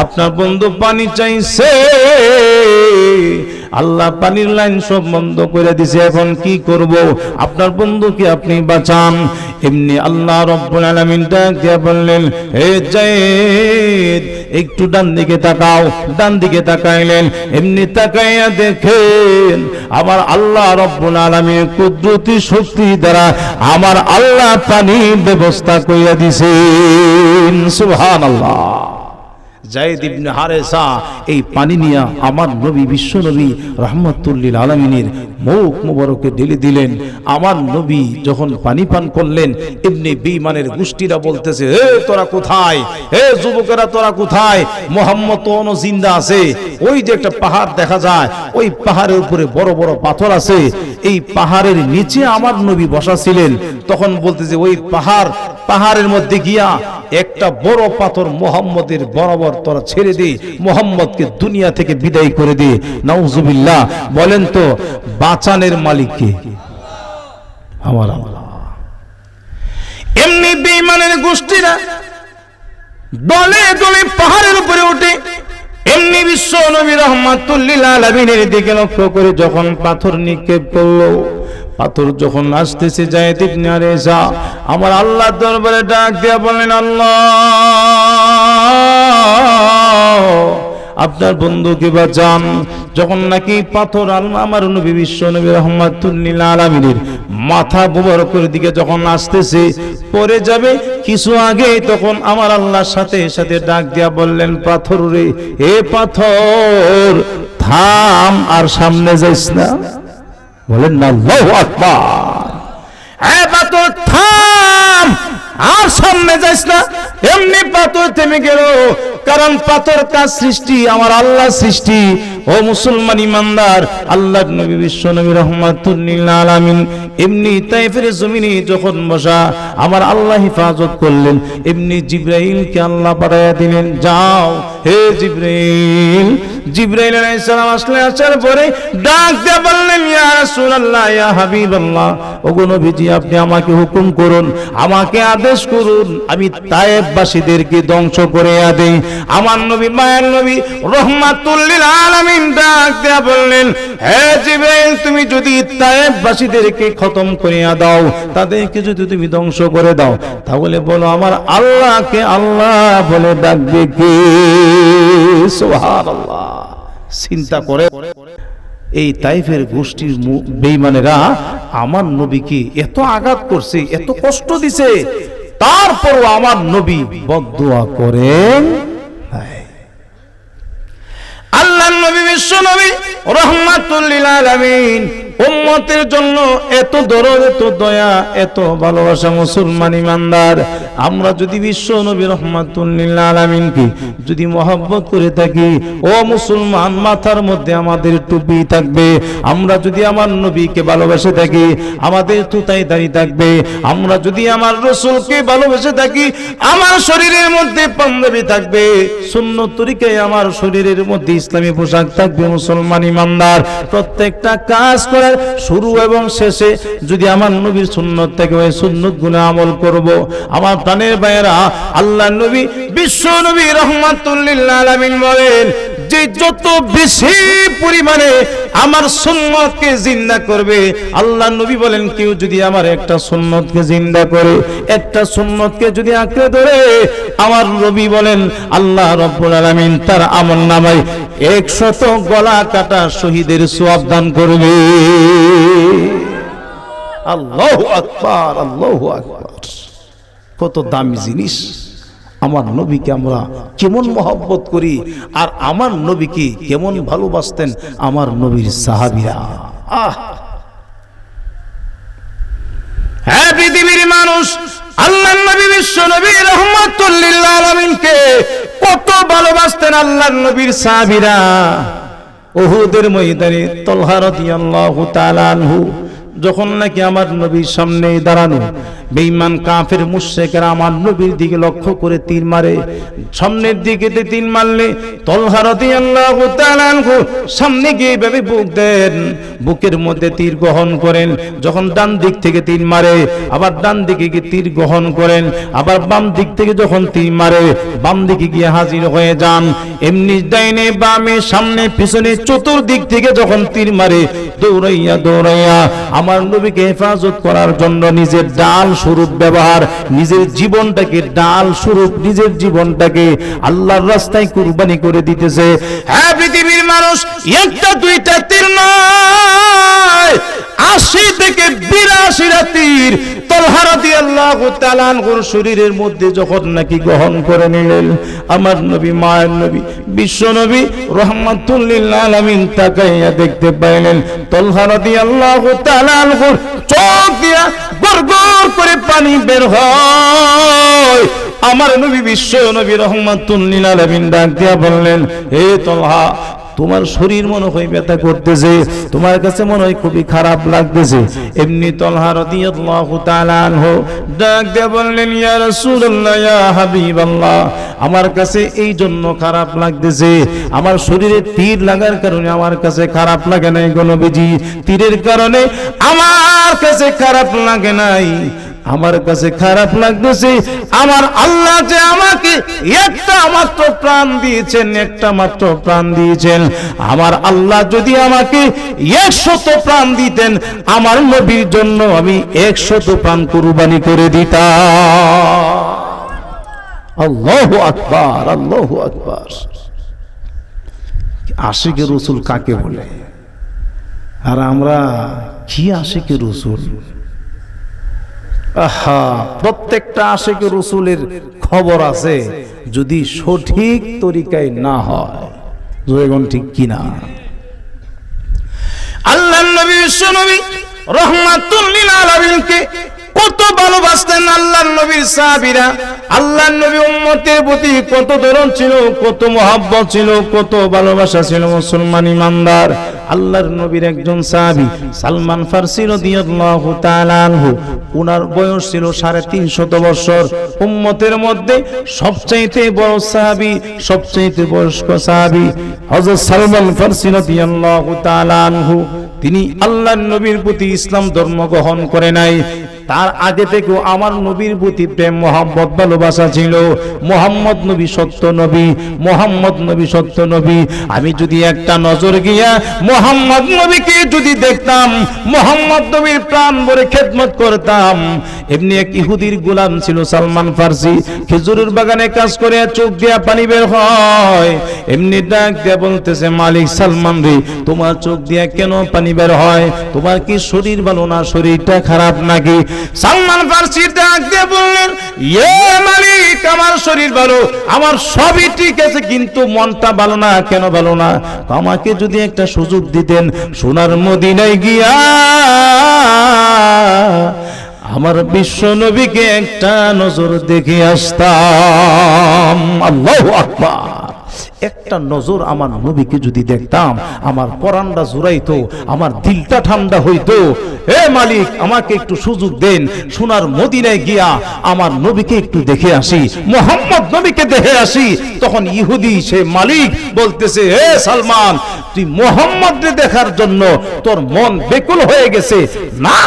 Speaker 1: আপনার বন্ধু পানি চাইছে, আল্লাহ পানির লাইন সব বন্ধ করে দিছে, এখন কি করব? আপনার বন্ধুকে আপনি বাঁচান। এমনি আল্লাহ রাব্বুল আলামিন ডাক দিয়ে বললেন, হে যায়েদ একটু ডান দিকে তাকাও। ডান দিকে তাকাইলেন, এমনি তাকাইয়া দেখেন আমার আল্লাহ রাব্বুল আলামিনের কুদরতি শক্তি দ্বারা আমার আল্লাহ পানির ব্যবস্থা কইরা দিছেন। সুবহানাল্লাহ। যায়েদ ইবনে হারেসা এই পানি নিয়ে আমার নবী বিশ্ব নবী রাহমাতুল লিল আলামিনের মুখ মুবারকে ঢেলে দিলেন। আমার নবী যখন পানি পান করলেন, এমনি বেঈমানের গোষ্ঠীরা বলতেছে, হে তোরা কোথায়? হে যুবকেরা তোরা কোথায়? মুহাম্মদ তো এখনো জিন্দা আছে। ওই যে একটা পাহাড় দেখা যায়, ওই পাহাড়ের উপরে বড় বড় পাথর আছে, এই পাহাড়ের নিচে আমার নবী বসা ছিলেন। তখন বলতেছে, ওই পাহাড়ের মধ্যে গিয়া একটা বড় পাথর মুহাম্মদের বরাবর তোরা ছেড়ে দে, মুহাম্মদকে দুনিয়া থেকে বিদায় করে দে। নাউজুবিল্লাহ। বলেন তো বাঁচানের মালিক কে? আমার আল্লাহ। এমনি বেঈমানের গোষ্ঠীরা দলে দলে পাহাড়ের উপরে ওঠে। এমনি বিশ্ব নবী রাহমাতুল লিল আলামিনের দিকে লক্ষ্য করে যখন পাথর নিক্ষেপ করলো, পাথর যখন আসতেছে, যায়েদ ইবনে হারেসা আমার আল্লাহর দরবারে ডাক দিয়া বলেন, আল্লাহ আপনার বন্ধুকে বাঁচান। যখন নাকি পাথর আমার নবী বিশ্ব নবী রাহমাতুল লিল আলামিনের মাথা মুবারকের দিকে যখন আসতেছে, পড়ে যাবে কিছু আগে, তখন আমার আল্লাহর সাথে সাথে ডাক দিয়া বললেন, পাথর রে, হে পাথর থাম, আর সামনে যাইস না। বলেন না আল্লাহু আকবার। হে পাথর থাম, আর সামনে যাইস না। এমনি পাথর থেমে গেল, কারণ পাথর কার সৃষ্টি? আমার আল্লাহ সৃষ্টি। ও মুসলমান ইমানদার, আল্লাহর নবী বিশ্ব নবী রাহমাতুল লিল আলামিন এমনি তায়েফের জমিনে যখন বসা, আমার আল্লাহ হেফাজত করলেন। এমনি জিবরাইলকে আল্লাহ পাঠাইয়া দিলেন, যাও হে জিবরাইল। জিবরাইল আলাইহিস সালাম আসলে, আসার পরে ডাক দিয়ে বললেন, ইয়া রাসূলুল্লাহ, ইয়া হাবিবাল্লাহ, ওগো নবীজি আপনি আমাকে হুকুম করুন, আমাকে আদেশ করুন, আমি তায়েফবাসীদেরকে ধ্বংস করে দেই। আমার নবী মায়ের নবী রাহমাতুল লিল আলামিন ডাক দিয়ে বললেন, হে জিবরাইল তুমি যদি তায়েফবাসীদেরকে খতম করে দাও, তাদেরকে যদি তুমি ধ্বংস করে দাও, তাহলে বলো আমার আল্লাহকে আল্লাহ বলে ডাকবে কে? সুবহানাল্লাহ। চিন্তা করে এই তাইফের গোষ্ঠীর বেঈমানেরা আমার নবীকে এত আঘাত করছে, এত কষ্ট দিছে, তারপরও আমার নবী বদদুয়া করেন। আল্লাহর নবী বিশ্ব নবী রাহমাতুল লিল আলামিন উম্মতের জন্য এত দরদ, এত দয়া, এত ভালোবাসা। মুসলমান ইমানদার, আমরা যদি বিশ্ব নবী রাহমাতুল লিল আলামিনকে যদি মহব্বত করে থাকি, ও মুসলমান মাথার মধ্যে আমাদের টুপি থাকবে। আমরা যদি আমার নবীকে ভালোবেসে থাকি, আমাদের তুতাই দাড়ি থাকবে। আমরা যদি আমার রাসূলকে ভালোবেসে থাকি, আমার শরীরের মধ্যে পাঞ্জাবি থাকবে। সুন্নত তরিকায় আমার শরীরের মধ্যে ইসলামী পোশাক থাকবে। মুসলমান ইমানদার, প্রত্যেকটা কাজ করার শুরু এবং শেষে যদি আমার নবীর সুন্নত থেকে ওই সুন্নত গুণে আমল করব। আমার প্রাণের ভাইয়েরা, আল্লাহ নবী বিশ্ব নবী রাহমাতুল লিল আলামিন বলেন যে যত বেশি পরিমাণে আমার সুন্নতকে জিন্দা করবে, আল্লাহ নবী বলেন কেউ যদি আমার একটা সুন্নতকে জিন্দা করে, একটা সুন্নতকে যদি আঁকড়ে ধরে, আমার নবী বলেন আল্লাহ রাব্বুল আলামিন তার আমলনামায় 100 গলা কাটা শহীদের সওয়াব দান করবে। আল্লাহু আকবার, আল্লাহু আকবার। কত দামি জিনিস! আমার নবীকে আমরা কেমন মহব্বত করি, আর আমার নবীকে কেমন ভালোবাসতেন আমার নবীর সাহাবীরা। হ্যাঁ পৃথিবীর মানুষ, আল্লাহর নবী বিশ্ব নবী রাহমাতুল লিল আলামিনকে কত ভালোবাসতেন আল্লাহর নবীর সাহাবীরা। উহুদের ময়দানে তালহা রাদিয়াল্লাহু তাআলা আনহু যখন নাকি আমার নবীর সামনে দাঁড়ানো বেঈমান কাফের মুশরিকরা আমার নবীর দিকে লক্ষ্য করে তীর মারে, সামনের দিকে তীর মারলে তলহা রাদিয়াল্লাহু তাআলা আনহু সামনে গিয়ে এভাবে বুক দেন, বুকের মধ্যে তীর গ্রহণ করেন। যখন ডান দিক থেকে তীর মারে আবার ডান দিকে গিয়ে তীর গ্রহণ করেন, আবার বাম দিক থেকে যখন তীর মারে বাম দিকে গিয়ে হাজির হয়ে যান। এমনি ডাইনে বামে সামনে পিছনে চতুর্দিক থেকে যখন তীর মারে দৌড়াইয়া দৌড়াইয়া আমার নবীকে হেফাজত করার জন্য নিজের ডাল স্বরূপ ব্যবহার, নিজের জীবনটাকে ডাল স্বরূপ নিজের জীবনটাকে আল্লাহর রাস্তায় কুরবানি করে দিতেছে। হ্যাঁ পৃথিবীর মানুষ একটা দুইটা তীর নয়, 80 থেকে 82টা তীর তলহা রাদিয়াল্লাহু তাআলা আনহুর শরীরের মধ্যে যখন নাকি গ্রহণ করে নিলেন, আমার নবী মায়ের নবী বিশ্ব নবী রাহমাতুল লিল আলামিন তাকাইয়া দেখতে পাইলেন তলহা রাদিয়াল্লাহু তাআলা আনহুর চোখ দিয়া গড়গড় করে পানি বের হয়। আমার নবী বিশ্ব নবী রাহমাতুল লিল আলামিন ডাক দিয়া বললেন, হে তলহা, তোমার শরীর মনে হয় ব্যথা করতেছে, তোমার কাছে মনে হয় খুবই খারাপ লাগতেছে। এমনি তলহা রাদিয়াল্লাহু তাআলা আনহু ডাক দিয়ে বললেন, ইয়া রাসূলুল্লাহ, ইয়া হাবিবাল্লাহ, আমার কাছে এই জন্য খারাপ লাগতেছে, আমার শরীরে তীর লাগার কারণে আমার কাছে খারাপ লাগে নাই গো নবীজি, তীরের কারণে আমার কাছে খারাপ লাগে নাই, আমার কাছে খারাপ লাগতেছে আমার আল্লাহ যে আমাকে একটা মাত্র প্রাণ দিয়েছেন, একটা মাত্র প্রাণ দিয়েছেন। আমার আল্লাহ যদি আমাকে 100 প্রাণ দিতেন, আমার নবীর জন্য আমি 100 প্রাণ কুরবানি করে দিতাম। আল্লাহু আকবার, আল্লাহু আকবার। আশিকে রাসূল কাকে বলে? আর আমরা কি আশিকে রাসূল? আহা, প্রত্যেকটা আশিকে রাসূলের খবর আছে, যদি সঠিক তরিকায় না হয়। জয়গণ ঠিক কিনা? আল্লাহর নবী বিশ্ব নবী রাহমাতুল লিল আলামিনকে কত ভালোবাসতেন আল্লাহর নবীর সাহাবীরা, আল্লাহর নবী উম্মতের প্রতি কত দরদ ছিল, কত মহব্বত ছিল, কত ভালোবাসা ছিল। মুসলমান ইমানদার আল্লাহর নবীর একজন সাহাবী সালমান ফারসি রাদিয়াল্লাহু তাআলা আনহু, ওনার বয়স ছিল 350 বছর। উম্মতের মধ্যে সবচাইতে বড় সাহাবী, সবচাইতে বয়স্ক সাহাবী হযরত সালমান ফারসি রাদিয়াল্লাহু তাআলা আনহু। তিনি আল্লাহর নবীর প্রতি ইসলাম ধর্ম গ্রহণ করে নাই, তার আগে থেকেও আমার নবীর প্রতি প্রেম মহব্বত ভালোবাসা ছিল। মুহাম্মদ নবী সত্য নবী, মুহাম্মদ নবী সত্য নবী। আমি যদি একটা নজর গিয়া মুহাম্মদ নবীকে যদি দেখতাম, মুহাম্মদ নবীর প্রাণ ভরে খেদমত করতাম। এমনি এক ইহুদির গোলাম ছিল সালমান ফারসি, খেজুরের বাগানে কাজ করে চোখ দিয়া পানি বের হয়। এমনি ডাক দিয়া বলতেছে, মালিক সালমান রে, তোমার চোখ দিয়া কেন পানি বের হয়? তোমার কি শরীর ভালো না, শরীরটা খারাপ নাকি? সালমান ফারসি ডাক দিয়ে বললেন, ইয়ে মালিক, আমার শরীর ভালো, আমার সবই ঠিক আছে, কিন্তু মনটা ভালো না। কেন ভালো না? আমাকে যদি একটা সুযোগ দিতেন, সোনার মদিনায় গিয়া আমার বিশ্ব নবীকে একটা নজর দেখে আসতাম। আল্লাহু আকবার। একটা নজর আমার নবীকে যদি দেখতাম, আমার পরানটা জুড়াইতো, আমার দিলটা ঠান্ডা হইতো। হে মালিক, আমাকে একটু সুযোগ দেন, সোনার মদিনায় গিয়া আমার নবীকে একটু দেখে আসি, মুহাম্মদ নবীকে দেখে আসি। তখন ইহুদি সে মালিক বলতেছে, হে সালমান, তুই মুহাম্মদকে দেখার জন্য তোর মন বেকুল হয়ে গেছে না,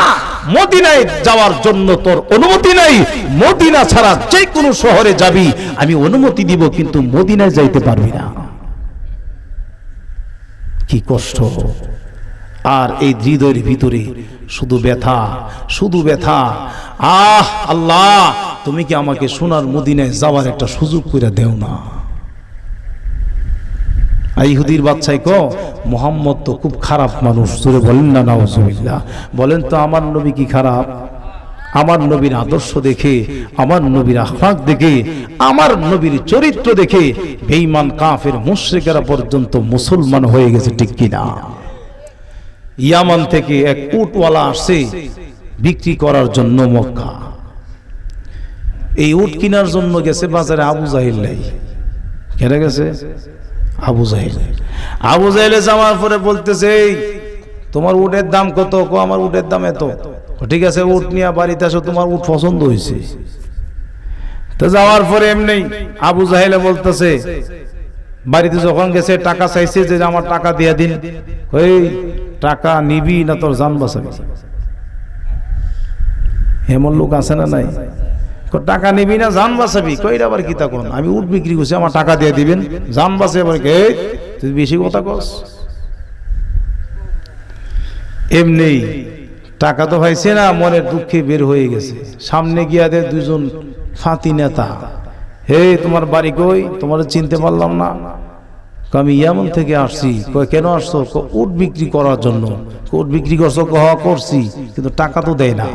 Speaker 1: মদিনায় যাওয়ার জন্য তোর অনুমতি নাই। মদিনা ছাড়া যে কোনো শহরে যাবি, আমি অনুমতি দিব, কিন্তু মদিনায় যাইতে পারবি না। কি কষ্ট! আর এই হৃদয়ের ভিতরে শুধু ব্যথা, শুধু ব্যথা। আহ আল্লাহ, তুমি কি আমাকে সোনার মদিনায় যাওয়ার একটা সুযোগ করে দেও না? ইহুদির বাচ্চাই কো, মুহাম্মদ তো খুব খারাপ মানুষ। জোরে বলেন না নাউজুবিল্লাহ। বলেন তো আমার নবী কি খারাপ? আমার নবীর আদর্শ দেখে, আমার নবীর আখলাক দেখে, আমার নবীর চরিত্র দেখে বেঈমান কাফের মুশরিকরা পর্যন্ত মুসলমান হয়ে গেছে, ঠিক কিনা? ইয়ামান থেকে এক উটওয়ালা আসছে বিক্রি করার জন্য মক্কা। এই উট কেনার জন্য গেছে বাজারে আবু জাহিল নাই। কেন গেছে? আবু জাহিল। আবু জাহিলে যাওয়ার পরে বলতেছে, তোমার উটের দাম কত? কো আমার উটের দাম এত। ঠিক আছে, উট নিয়ে বাড়িতে আসো, তোমার উট পছন্দ হয়েছে। তো যাওয়ার পরে এমনি আবু জাহেলে বলতেছে, বাড়িতে যখন গেছে টাকা চাইছে যে আমার টাকা দিয়ে দিন। ওই টাকা নিবি না তোর জান বাঁচাবি? এমন লোক আছে না নাই? টাকা নিবি না জান বাঁচাবি? কইরা আবার কি তখন আমি উট বিক্রি করছি, আমার টাকা দিয়ে দিবেন, জান বাঁচে। আবার কে তুই বেশি কথা কস? এমনি টাকা তো পাইছে না, মনের দুঃখে বের হয়ে গেছে। সামনে গিয়া দে দুজন ফাঁতি নেতা, হে তোমার বাড়ি কই? তোমার চিনতে পারলাম না। আমি ইয়ামন থেকে আসছি। কেন আসছো? উট বিক্রি করার জন্য। উট বিক্রি করছো? করছি, কিন্তু টাকা তো দেয় না।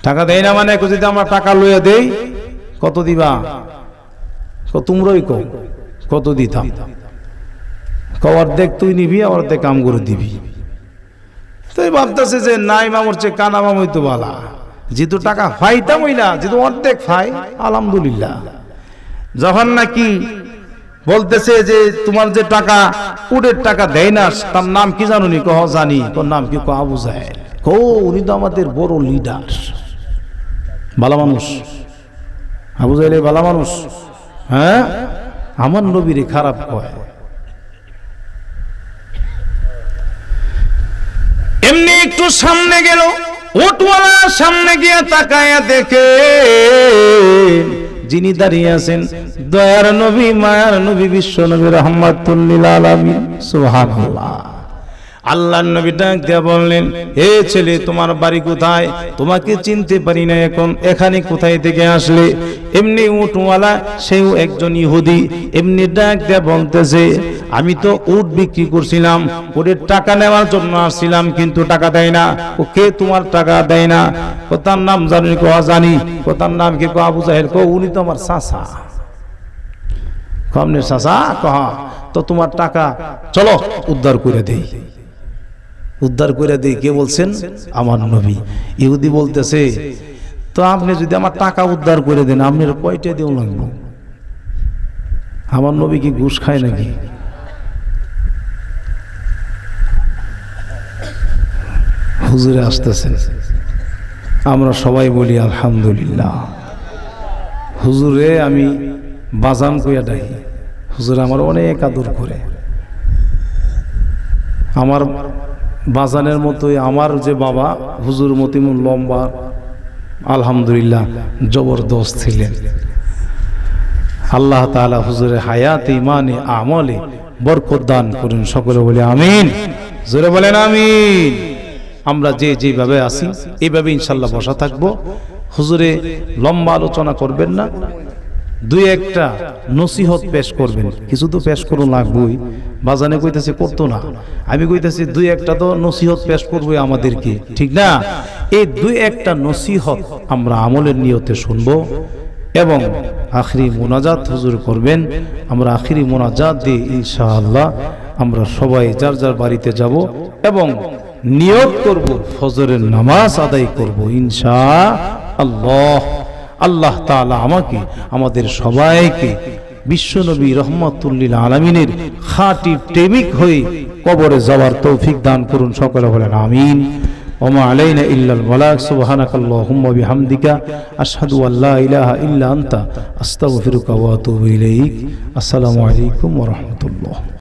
Speaker 1: টাকা দেয় না মানে যদি আমরা টাকা লইয়া দেই কত দিবা? তোমরাই কত দিতাম? অর্ধেক তুই নিবি, অর্ধেক কাম করে দিবি। তুই ভাবতেছে যে নাই মামুর চেয়ে কানা মামুই তো বালা, যেহেতু টাকা ফাইতাম হই না, যেহেতু অর্ধেক ফাই আলহামদুলিল্লাহ। যখন নাকি বলতেছে যে তোমার যে টাকা উটের টাকা দেয় না, তার নাম কি জানো নি? কহ জানি। তোর নাম কি? আবু জাহেল। উনি তো আমাদের বড় লিডার, ভালো মানুষ। আবু জাহেল ভালো মানুষ? হ্যাঁ, আমার নবীরে খারাপ কয়। এমনি একটু সামনে গেল, উটওয়ালা সামনে গিয়ে তাকায়া দেখে যিনি দাঁড়িয়ে আছেন দয়ার নবী, মায়ার নবী, বিশ্ব নবী রাহমাতুল লিল আলামিন। সুবহানাল্লাহ। আল্লাহর নবী ডাক দিয়ে বললেন, হে ছেলে, তোমার বাড়ি কোথায়? তোমাকে চিনতে পারি না এখন, এখানে কোথায় থেকে আসলে? এমনি উটওয়ালা, সেও একজন ইহুদি, এমনি ডাক দিয়ে বলতেছে, আমি তো উট বিক্রি করছিলাম, উটের টাকা নেওয়ার জন্য আসছিলাম, কিন্তু টাকা দেয় না। ও কে তোমার টাকা দেয় না? তার নাম জানি? কোয়া জানি। তার নাম কি? আবু জাহেল। উনি তো আমার চাচা। কমনের চাচা? কহা তো তোমার টাকা চলো উদ্ধার করে দেই। উদ্ধার করে দেই। কে বলছেন? আমার নবী। ইহুদি বলতেছে, তো আপনি যদি আমার টাকা উদ্ধার করে দেন, আপনার কয়টা দেও লাগলো? আমার নবী কি ঘুষ খায় নাকি? হুজুরে আসতেছেন, আমরা সবাই বলি আলহামদুলিল্লাহ। হুজুরে আমি বাজান কইয়া ডাকি। হুজুর আমার অনেক আদর করে। আমার বাজানের মতোই আমার যে বাবা হুজুর মতিমুন লম্বা, আলহামদুলিল্লাহ জবরদস্ত ছিলেন। আল্লাহ তাআলা হুজুরের হায়াত, ইমানে, আমলে বরকত দান করুন। সকলে বলে আমিন। জোরে বলেন আমিন। আমরা যেভাবে আছি এইভাবে ইনশাল্লাহ বসা থাকবো। হুজুরে লম্বা আলোচনা করবেন না, দুই একটা নসিহত পেশ করবেন। কিছু তো পেশ করুন লাগবই। বাজানে কইতেছে করতো না, আমি কইতেছি দুই একটা তো নসিহত পেশ করবই আমাদেরকে, ঠিক না? এই দুই একটা নসিহত আমরা আমলের নিয়তে শুনবো এবং আখিরি মোনাজাত হুজুর করবেন। আমরা আখিরি মোনাজাত দিয়ে ইনশাআল্লাহ আমরা সবাই যার যার বাড়িতে যাব এবং নিয়ত করব ফজরের নামাজ আদায় করব ইনশাআল্লাহ। আল্লাহ তাআলা আমাকে, আমাদের সবাইকে বিশ্বনবী রহমাতুল লিল আলামিনের খাঁটি প্রেমিক হয়ে কবরে যাওয়ার তৌফিক দান করুন। সকলে বলেন আমিন। ওমা আলাইনা ইল্লাল বালাগ। সুবহানাকাল্লাহুম্মা বিহামদিকা আশহাদু আল্লা ইলাহা ইল্লা আনতা আস্তাগফিরুকা ওয়া আতুবু ইলাইক। আসসালামু আলাইকুম ওয়া রাহমাতুল্লাহ।